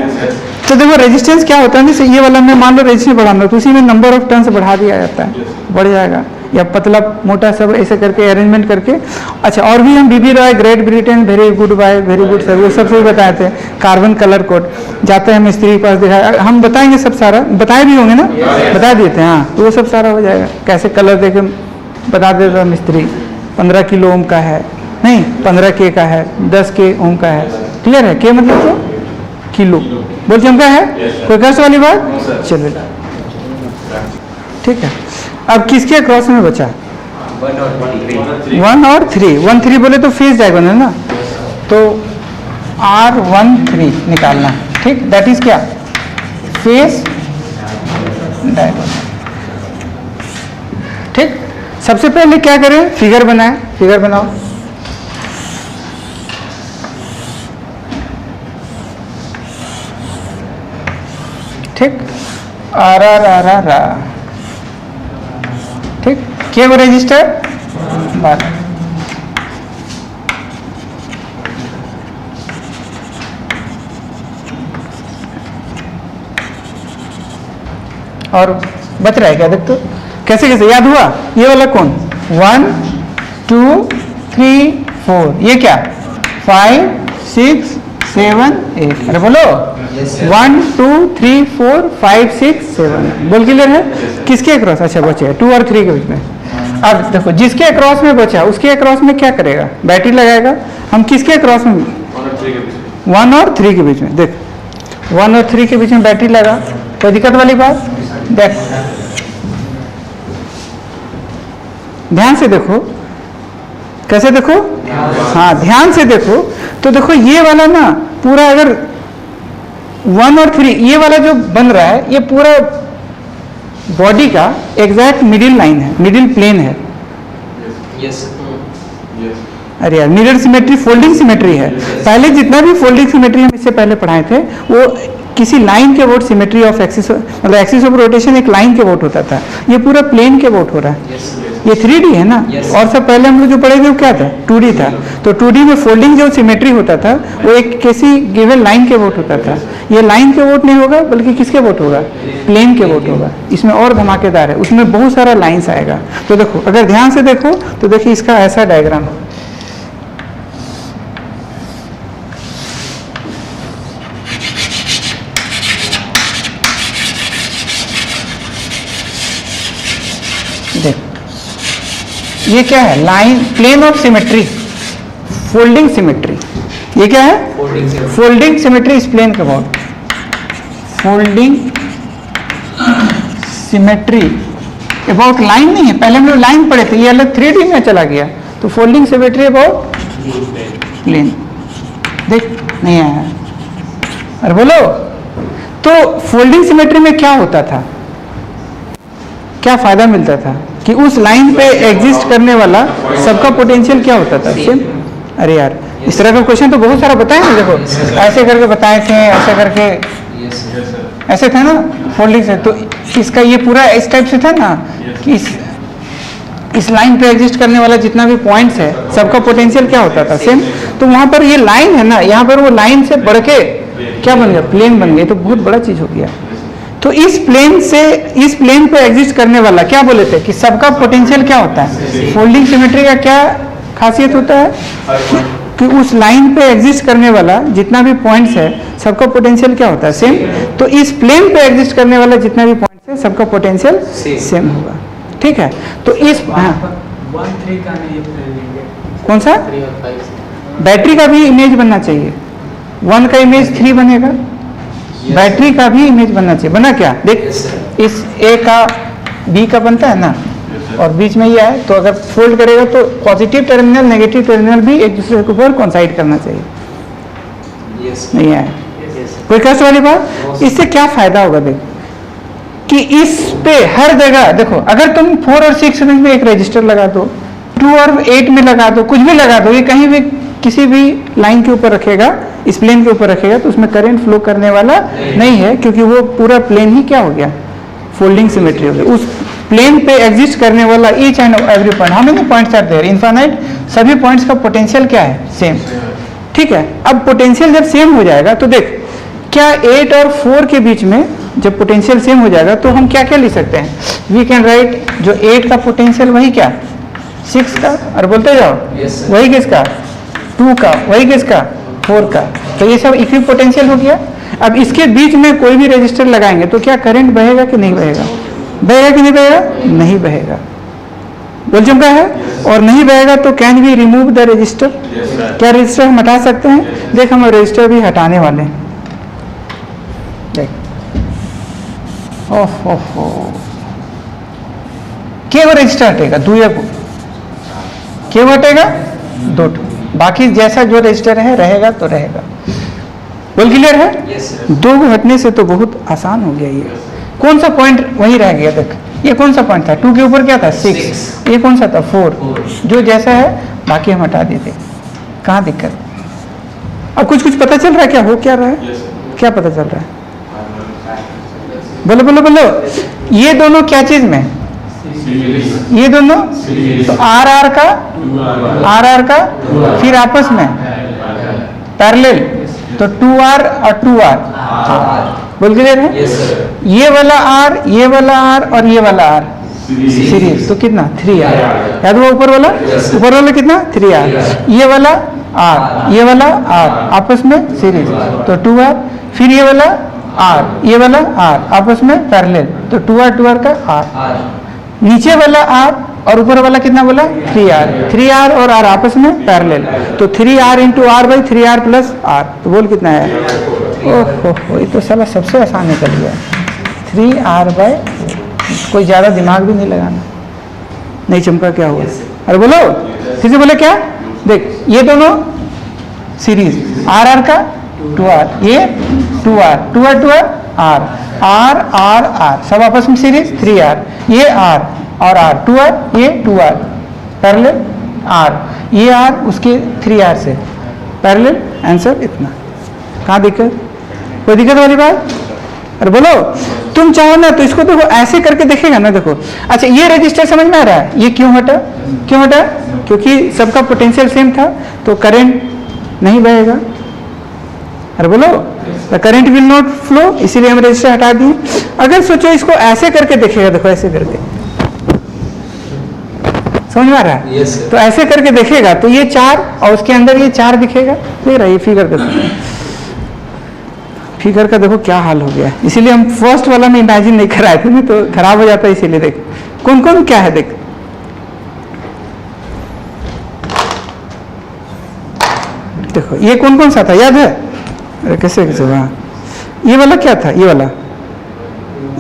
तो देखो रेजिस्टेंस क्या होता है ना, ये वाला में मान लो रेजिस्टेंस बढ़ाना तो उसी में नंबर ऑफ टर्न्स बढ़ा दिया जाता है, बढ़ जाएगा या पतला मोटा सब ऐसे करके अरेंजमेंट करके। अच्छा और भी हम BB Roy, Great Britain, very good bye, very good sir, वो सब बताए थे। कार्बन कलर कोड जाते हैं मिस्त्री के पास, दिखाया हम बताएंगे सब सारा, बताए भी होंगे ना, बता दिए थे हाँ, तो वो सब सारा हो जाएगा। कैसे कलर देखे बता देता मिस्त्री, 15 किलो ओम का है, नहीं 15 K का है, 10 K ओम का है, क्लियर है? K मतलब तो किलो। बोल चमका है, कोई कष्ट वाली बात? चलिए ठीक है। अब किसके क्रॉस में बचा? 1 और 3। 1 3 बोले तो फेज डायगोनल है ना, तो R1 3 निकालना, ठीक। दैट इज क्या? फेज डायगोनल, ठीक। सबसे पहले क्या करें? फिगर बनाए, फिगर बनाओ। ठीक, R R R R R, ठीक। क्या वो रजिस्टर 12, और बच रहा है क्या? देख तो कैसे कैसे याद हुआ? ये वाला कौन? 1 2 3 4, ये क्या? 5 6 7 8, अरे बोलो 1 2 3 4 5 6 7। बोल क्लियर है? किसके अक्रॉस? अच्छा बचे 2 और 3 के बीच में। अब देखो जिसके अक्रॉस में बचा उसके अक्रॉस में क्या करेगा? बैटरी लगाएगा। हम किसके अक्रॉस में? 1 और 3 के बीच में। देख 1 और 3 के बीच में बैटरी लगा, कोई दिक्कत वाली बात? देख ध्यान से देखो, कैसे देखो? हाँ ध्यान से देखो। तो देखो ये वाला ना पूरा अगर 1 और 3 ये वाला जो बन रहा है ये पूरा बॉडी का एग्जैक्ट मिडिल लाइन है, मिडिल प्लेन है। यस अरे यार मिरर सिमेट्री फोल्डिंग सिमेट्री है। पहले जितना भी फोल्डिंग सिमेट्री हम इससे पहले पढ़ाए थे वो किसी लाइन के वोट सिमेट्री ऑफ एक्सिस, मतलब एक्सिस ऑफ रोटेशन एक लाइन के वोट होता था, ये पूरा प्लेन के वोट हो रहा है। ये 3D है ना। और सब पहले हम लोग जो पढ़े थे वो क्या था? 2D था। तो 2D में फोल्डिंग जो सिमेट्री होता था वो एक किसी गिवन लाइन के वोट होता था। ये लाइन के वोट नहीं होगा बल्कि किसके वोट होगा? प्लेन के वोट होगा। इसमें और धमाकेदार है, उसमें बहुत सारा लाइन्स आएगा। तो देखो अगर ध्यान से देखो तो देखिए इसका ऐसा डायग्राम, देख ये क्या है? Line plane of symmetry, folding symmetry. ये क्या है? फोल्डिंग सिमेट्री इस प्लेन के about, folding symmetry about line नहीं है। पहले हम लोग लाइन पढ़े थे, ये अलग 3D में चला गया। तो फोल्डिंग सिमेट्री अबाउट प्लेन, देख नहीं आया। अरे बोलो। तो फोल्डिंग सिमेट्री में क्या होता था? क्या फायदा मिलता था कि उस लाइन पे एग्जिस्ट करने वाला सबका पोटेंशियल क्या होता था? सेम। अरे यार इस तरह का क्वेश्चन तो बहुत सारा बताए ना, देखो ऐसे करके बताए थे, ऐसे करके ऐसे था ना फोल्डिंग से, तो इसका ये पूरा इस टाइप से था ना कि इस लाइन पे एग्जिस्ट करने वाला जितना भी पॉइंट्स है सबका पोटेंशियल क्या होता था, सेम। तो वहां पर ये लाइन है ना, यहाँ पर वो लाइन से बढ़ के क्या बन गया, प्लेन बन गया। तो बहुत बड़ा चीज हो गया। तो इस प्लेन से इस प्लेन पे एग्जिस्ट करने वाला क्या बोले थे कि सबका पोटेंशियल क्या होता है। फोल्डिंग सिमेट्री का क्या खासियत होता है कि उस लाइन पे एग्जिस्ट करने वाला जितना भी पॉइंट्स है सबका पोटेंशियल क्या होता है, सेम। तो इस प्लेन पे एग्जिस्ट करने वाला जितना भी पॉइंट्स है सबका पोटेंशियल सेम होगा, ठीक है। तो इस कौन सा बैटरी का भी इमेज बनना चाहिए, 1 का इमेज 3 बनेगा, बैटरी का भी इमेज बनना चाहिए। बना क्या, देख इस ए का बी का बनता है ना, और बीच में ये है, तो अगर फोल्ड करेगा तो पॉजिटिव टर्मिनल नेगेटिव टर्मिनल भी एक दूसरे के ऊपर कोइंसाइड करना चाहिए। नहीं है कोई कष्ट वाली बात। इससे क्या फायदा होगा, देख कि इस पे हर जगह देखो, अगर तुम 4 और 6 रेंज में एक रजिस्टर लगा दो, 2 और 8 में लगा दो, कुछ भी लगा दो, ये कहीं भी किसी भी लाइन के ऊपर रखेगा, इस प्लेन के ऊपर रखेगा, तो उसमें करंट फ्लो करने वाला नहीं है, क्योंकि वो पूरा प्लेन ही क्या हो गया, फोल्डिंग सिमेट्री हो गया। उस प्लेन पे एग्जिस्ट करने वाला each and every point, how many points are there, infinite, सभी पॉइंट्स का पोटेंशियल क्या है, सेम, ठीक है। अब पोटेंशियल जब सेम हो जाएगा तो देख क्या 8 और 4 के बीच में जब पोटेंशियल सेम हो जाएगा तो हम क्या क्या लिख सकते हैं, वी कैन राइट जो 8 का पोटेंशियल वही क्या 6 का, और बोलते जाओ वही किसका 2 का, वही किसका 4 का। तो ये सब इक्वि पोटेंशियल हो गया। अब इसके बीच में कोई भी रेजिस्टर लगाएंगे तो क्या करंट बहेगा कि नहीं बहेगा, बहेगा कि नहीं बहेगा, नहीं बहेगा, बोल चुका है। और नहीं बहेगा तो can we remove the resistor, क्या रजिस्टर हम हटा सकते हैं। देख हम रजिस्टर भी हटाने वाले हैं, देख ओहो केवल रजिस्टर हटेगा, केवल हटेगा 2, बाकी जैसा जो रजिस्टर है रहेगा तो रहेगा। बोल क्लियर है। दो को हटने से तो बहुत आसान हो गया। ये कौन सा पॉइंट वही रह गया, देख ये कौन सा पॉइंट था 2 के ऊपर क्या था 6, ये कौन सा था 4, जो जैसा है बाकी हम हटा देते, कहाँ दिक्कत। अब कुछ कुछ पता चल रहा है क्या हो क्या रहा है, क्या पता चल रहा है, बोलो बोलो बोलो। ये दोनों क्या चीज में, ये दोनों तो आर का फिर आपस में पैरेलल, तो 2R और 2R, बोल क्लियर है। ये वाला R, ये वाला R और ये वाला R सीरीज, तो कितना 3R, याद हुआ ऊपर वाला कितना 3R, ये वाला R, ये वाला R आपस में सीरीज, तो 2R, फिर ये वाला R, ये वाला R आपस में पैरेलल, तो 2R का R, नीचे वाला R और ऊपर वाला कितना बोला 3R और R आपस में पैरेलल, तो 3R into R by 3R plus R, तो बोल कितना है, ओहो ये तो साला सबसे आसान निकल गया, 3R बाई, कोई ज़्यादा दिमाग भी नहीं लगाना। नहीं चमका क्या हुआ, अरे बोलो फिर से बोले क्या, देख ये दोनों सीरीज R का 2R, ये 2R R सब आपस में सीरीज 3R, ये R और R 2R, ये 2R पैरेलल R, ये R उसके 3R से पैरेलल, आंसर इतना। कहाँ दिक्कत, कोई दिक्कत वाली बात। अरे बोलो तुम चाहो ना तो इसको देखो ऐसे करके देखेगा ना, देखो अच्छा ये रजिस्टर समझ में आ रहा है, ये क्यों हटा, क्योंकि सबका पोटेंशियल सेम था तो करंट नहीं बहेगा। अरे बोलो the current will not flow, इसीलिए हम रजिस्टर हटा दिए। अगर सोचो इसको ऐसे करके देखेगा, देखो ऐसे करके, समझ में आ रहा है, तो ऐसे करके देखेगा तो ये 4 और उसके अंदर ये 4 दिखेगा, देख रहा है, ये फिगर देखो, फिगर का देखो क्या हाल हो गया। इसीलिए हम फर्स्ट वाला में इमेजिन नहीं कराए थे, नहीं तो खराब हो जाता है। इसीलिए देख कौन कौन क्या है, देख देखो ये कौन कौन सा था याद है, अरे कैसे हाँ ये वाला क्या था, ये वाला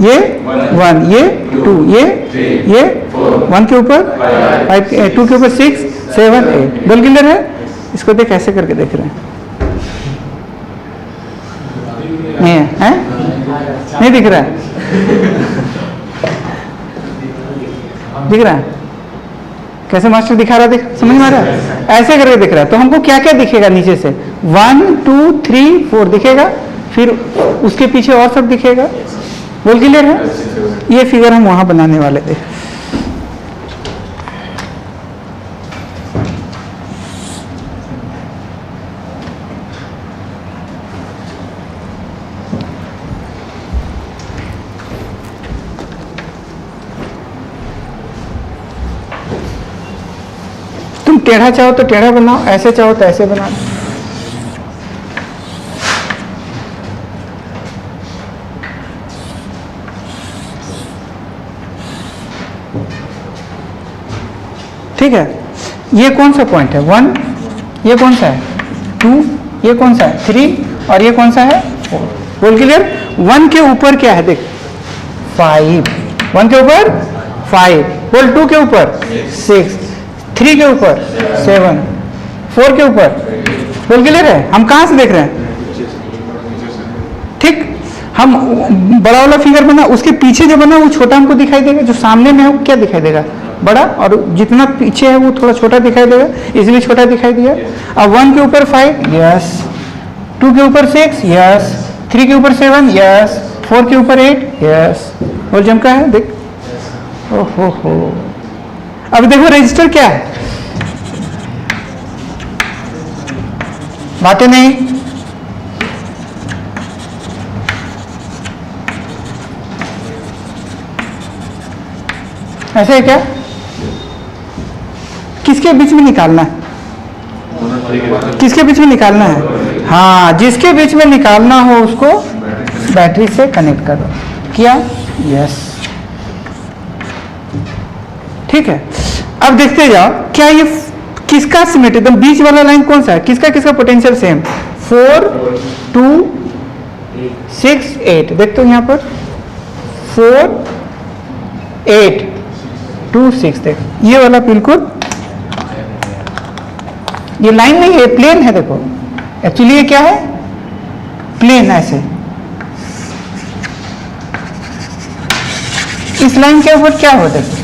ये 1, ये 2, ये 1 के ऊपर 5, 2 के ऊपर 6, 7, 8, बोल क्लियर है। इसको देख ऐसे करके देख रहे हैं, नहीं है, नहीं दिख रहा है, दिख रहा है कैसे मास्टर दिखा रहा है, देख समझ में आ रहा है, ऐसे करके दिख रहा है। तो हमको क्या क्या दिखेगा नीचे से 1 2 3 4 दिखेगा, फिर उसके पीछे और सब दिखेगा। बोल क्लियर है? ये फिगर हम वहां बनाने वाले थे। तुम टेढ़ा चाहो तो टेढ़ा बनाओ, ऐसे चाहो तो ऐसे बनाओ। ठीक है, ये कौन सा पॉइंट है? 1, ये कौन सा है? 2, ये कौन सा है? 3, और ये कौन सा है? 4। बोल क्लियर? 1 के ऊपर क्या है? देख 5, 1 के ऊपर 5, बोल 2 के ऊपर 6, 3 के ऊपर 7, 4 के ऊपर। बोल क्लियर है? हम कहाँ से देख रहे हैं? ठीक, हम बड़ा वाला फिगर बना, उसके पीछे जो बना वो छोटा हमको दिखाई देगा, जो सामने में है वो क्या दिखाई देगा? बड़ा, और जितना पीछे है वो थोड़ा छोटा दिखाई देगा, इसलिए छोटा दिखाई दिया। अब 1 के ऊपर 5, यस। 2 के ऊपर 6, यस। 3 के ऊपर 7, यस। 4 के ऊपर 8, यस। बोल जमका है? देख, ओहो। अब देखो रजिस्टर क्या है? बातें नहीं। ऐसे है क्या? किसके बीच में निकालना है? किसके बीच में निकालना है? हाँ, जिसके बीच में निकालना हो उसको बैटरी से कनेक्ट करो। किया? यस। ठीक है, अब देखते जाओ क्या ये किसका सिमेट्री, एकदम बीच वाला लाइन कौन सा है? किसका किसका पोटेंशियल सेम? 4, 2, 6, 8। देखते हो यहाँ पर 4, 8, 2, 6। देख ये वाला बिल्कुल, ये लाइन नहीं है, प्लेन है। देखो एक्चुअली ये क्या है? प्लेन। ऐसे इस लाइन के ऊपर क्या होता है?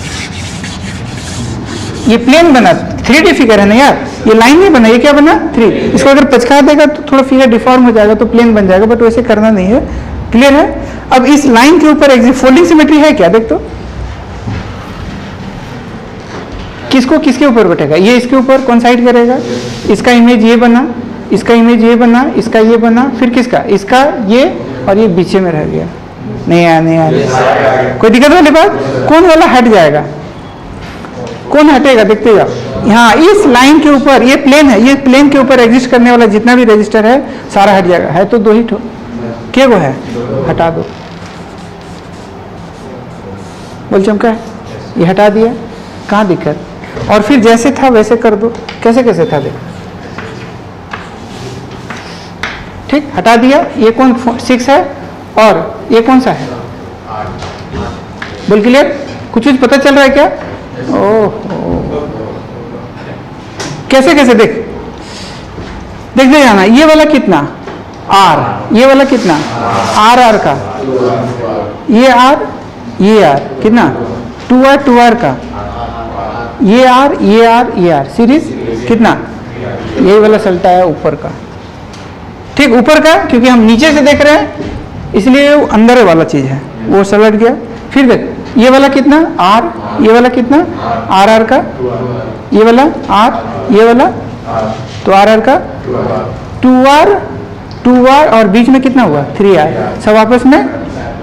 ये प्लेन बना, 3D फिगर है ना यार, ये लाइन नहीं बना, ये क्या बना? 3। इसको अगर पचका देगा तो थोड़ा फिगर डिफॉर्म हो जाएगा, तो प्लेन बन जाएगा, बट वैसे करना नहीं है। क्लियर है? अब इस लाइन के ऊपर फोल्डिंग सिमेट्री है क्या? देख तो किसको किसके ऊपर बैठेगा? ये इसके ऊपर कौन साइड करेगा? इसका इमेज ये बना, इसका इमेज ये बना, इसका ये बना, फिर किसका? इसका ये, और ये बीचे में रह गया। नहीं आया। कोई दिक्कत वाली बात? कौन वाला हट जाएगा? कौन हटेगा? देखते जाओ। यहाँ इस लाइन के ऊपर, ये प्लेन है, ये प्लेन के ऊपर एग्जिस्ट करने वाला जितना भी रजिस्टर है सारा हट जाएगा। है तो 2 ही ठो, क्या वो है? हटा दो। बोल चमका है? ये हटा दिया, कहाँ दिक्कत? और फिर जैसे था वैसे कर दो। कैसे कैसे था? देख, ठीक, हटा दिया। ये कौन 6 है, और ये कौन सा है? बोल क्लियर? कुछ पता चल रहा है क्या? ओह, कैसे कैसे? देख देखते जाना। ये वाला कितना? R। ये वाला कितना? R का। ये R, ये R कितना? 2R, 2R का। ये R, ये R, ये R सीरीज कितना? यही वाला चलता है ऊपर का। ठीक, ऊपर का, क्योंकि हम नीचे से देख रहे हैं इसलिए वो अंदर वाला चीज है, वो सलट गया। फिर देख, ये वाला कितना? R। ये वाला कितना? R का। ये वाला R, ये वाला तो R का 2R, 2R, और बीच में कितना हुआ? 3R। सब आपस में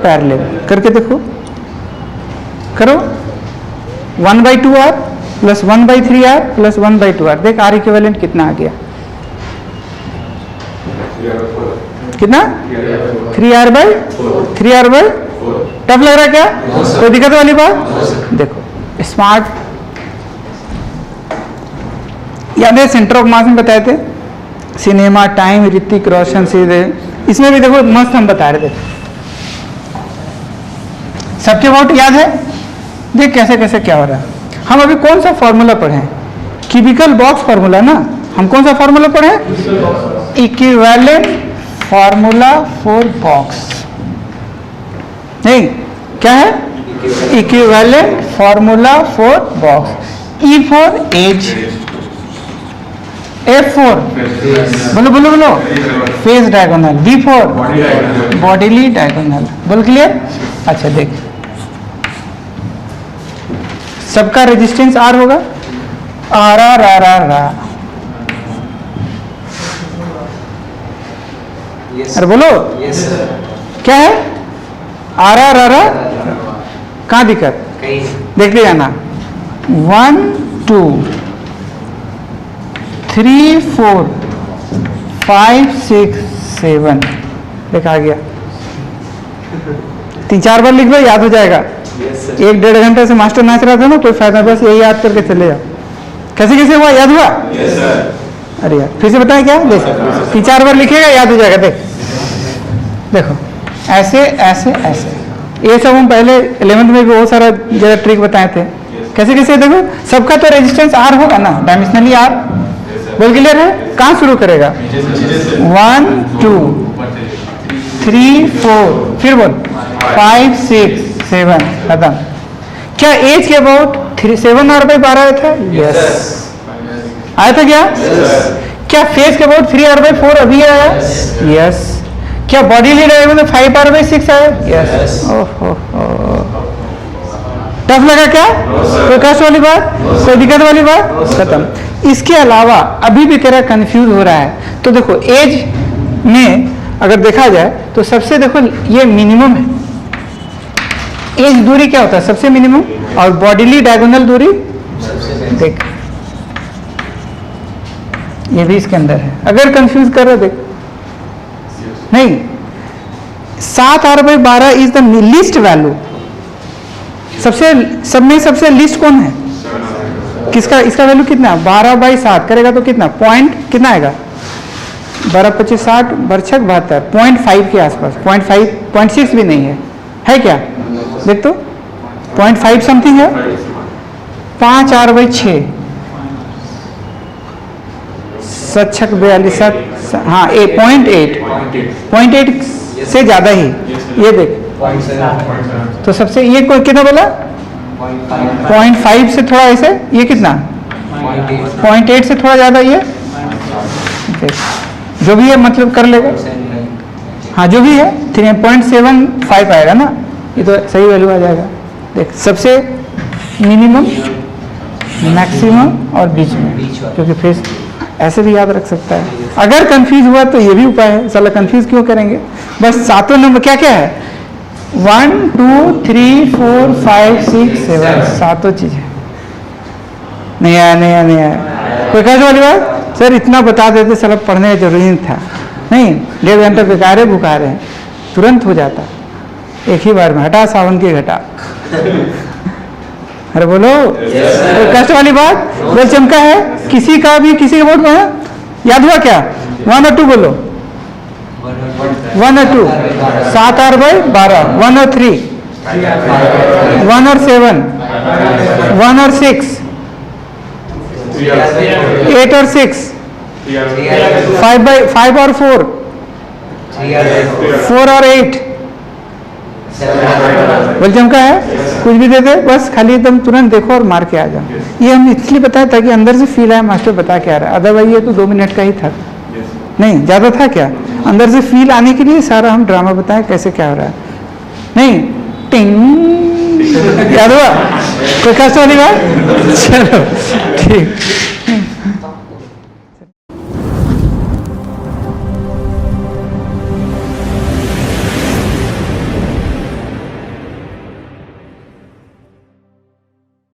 पैरेलल करके देखो, करो। 1/2R plus 1/3R plus 1/2R। देख R इक्विवेलेंट कितना आ गया? कितना? 3R/4। टफ लग रहा है क्या? कोई दिक्कत वाली बात? देखो स्मार्ट, याद है सेंटर ऑफ मास में बताए थे? सिनेमा टाइम, ऋतिक रोशन, सीधे इसमें भी देखो मस्त हम बता रहे थे। सबके अबाउट याद है? देख कैसे कैसे क्या हो रहा है। हम अभी कौन सा फॉर्मूला पढ़े? क्यूबिकल बॉक्स फॉर्मूला ना। हम कौन सा फॉर्मूला पढ़े? Equivalent formula for box. नहीं, क्या है? Equivalent formula for box. E for edge, F4 बोलो बोलो बोलो, face diagonal. D4 bodily diagonal. बोल क्लियर? अच्छा देख, सबका रेजिस्टेंस R होगा, R R R R R। अरे बोलो क्या है? R R R R। कहाँ दिक्कत? देख ले जाना। 1 2 3 4 5 6 7। देख आ गया। 3-4 बार लिख लो, याद हो जाएगा। 1-1.5 घंटे से मास्टर नाच रहा था ना, कोई फायदा, बस यही याद करके चले जाओ। कैसे कैसे हुआ? याद हुआ? अरे यार फिर से बताएं क्या? देख 3-4 बार लिखेगा, याद हो जाएगा। देख देखो, ऐसे ऐसे ऐसे, ये सब हम पहले 11th में भी बहुत सारा जगह ट्रिक बताए थे। कैसे कैसे देखो, सबका तो रेजिस्टेंस R होगा ना, डायमेंशनली R। बोल क्लियर है? कहाँ शुरू करेगा? 1 2 3 4, फिर बोल 5 6 7, खत्म। क्या एज के अबाउट 7R/12 आया था? यस आया था क्या? क्या फेस के अबाउट 3R/4 अभी आया? यस। क्या बॉडी लीड आएगा तो 5R/6 आया? यस। ओहो, टफ लगा क्या? कोई कष्ट वाली बात, कोई दिक्कत वाली बात? खत्म। इसके अलावा अभी भी तेरा कंफ्यूज हो रहा है तो देखो, एज में अगर देखा जाए तो सबसे, देखो ये मिनिमम है। एज दूरी क्या होता है? सबसे मिनिमम। और बॉडीली डायगोनल दूरी देख, ये भी इसके अंदर है। अगर कंफ्यूज कर रहे देख, नहीं, 7R/12 is the least value. सबसे, सब में सबसे लीस्ट कौन है? किसका? इसका वैल्यू कितना? 12/7 करेगा तो कितना? पॉइंट कितना आएगा? 12 25 60 बरछक 72, 0.5 के आसपास। 0.5 0.6 भी नहीं है क्या? देख तो 0.5 समथिंग है। 5R/6 सच्छक 42, हाँ 0.8 से ज्यादा ही। ये देख, तो सबसे ये कोई कितना बोला? 0.5 से थोड़ा ऐसे, ये कितना? 0.8 से थोड़ा ज्यादा। ये देख, जो भी है मतलब कर लेगा। हाँ जो भी है 3.75 आएगा ना, ये तो सही वैल्यू आ जाएगा। देख, सबसे मिनिमम, मैक्सिमम और बीच में, क्योंकि फेस ऐसे भी याद रख सकता है। अगर कंफ्यूज हुआ तो ये भी उपाय है। साला कंफ्यूज क्यों करेंगे? बस सातों नंबर क्या क्या है? 1 2 3 4 5 6 7, सातों चीजें। नहीं आया नहीं आया नहीं आया। कोई कष्ट वाली बात? सर इतना बता देते, साला पढ़ने का जरूरी था। नहीं, 1.5 घंटा बेकारे बुकारे हैं, तुरंत हो जाता एक ही बार में। हटा सावन की घटा। अरे बोलो, तो कष्ट वाली बात? बोल चमका है किसी का भी, किसी का बोर्ड में याद हुआ क्या? 1 और 2 बोलो। 1 और 2, 7R/12, 1 और 3, 1 और 7, 1 और 6, 8 और 6, 5 और 4, 4 और 8। बोल चमका है? कुछ भी दे दे, बस खाली एकदम तुरंत देखो और मार के आ जाओ। ये हम इसलिए बताया ताकि अंदर से फील आया मास्टर बता के आ रहा है। अदरवाइज ये तो 2 मिनट का ही था। नहीं ज्यादा था क्या? अंदर से फील आने के लिए सारा हम ड्रामा बताएं कैसे क्या हो रहा है। नहीं, टिंग, याद हुआ? कोई कष्ट वाली बात? चलो ठीक।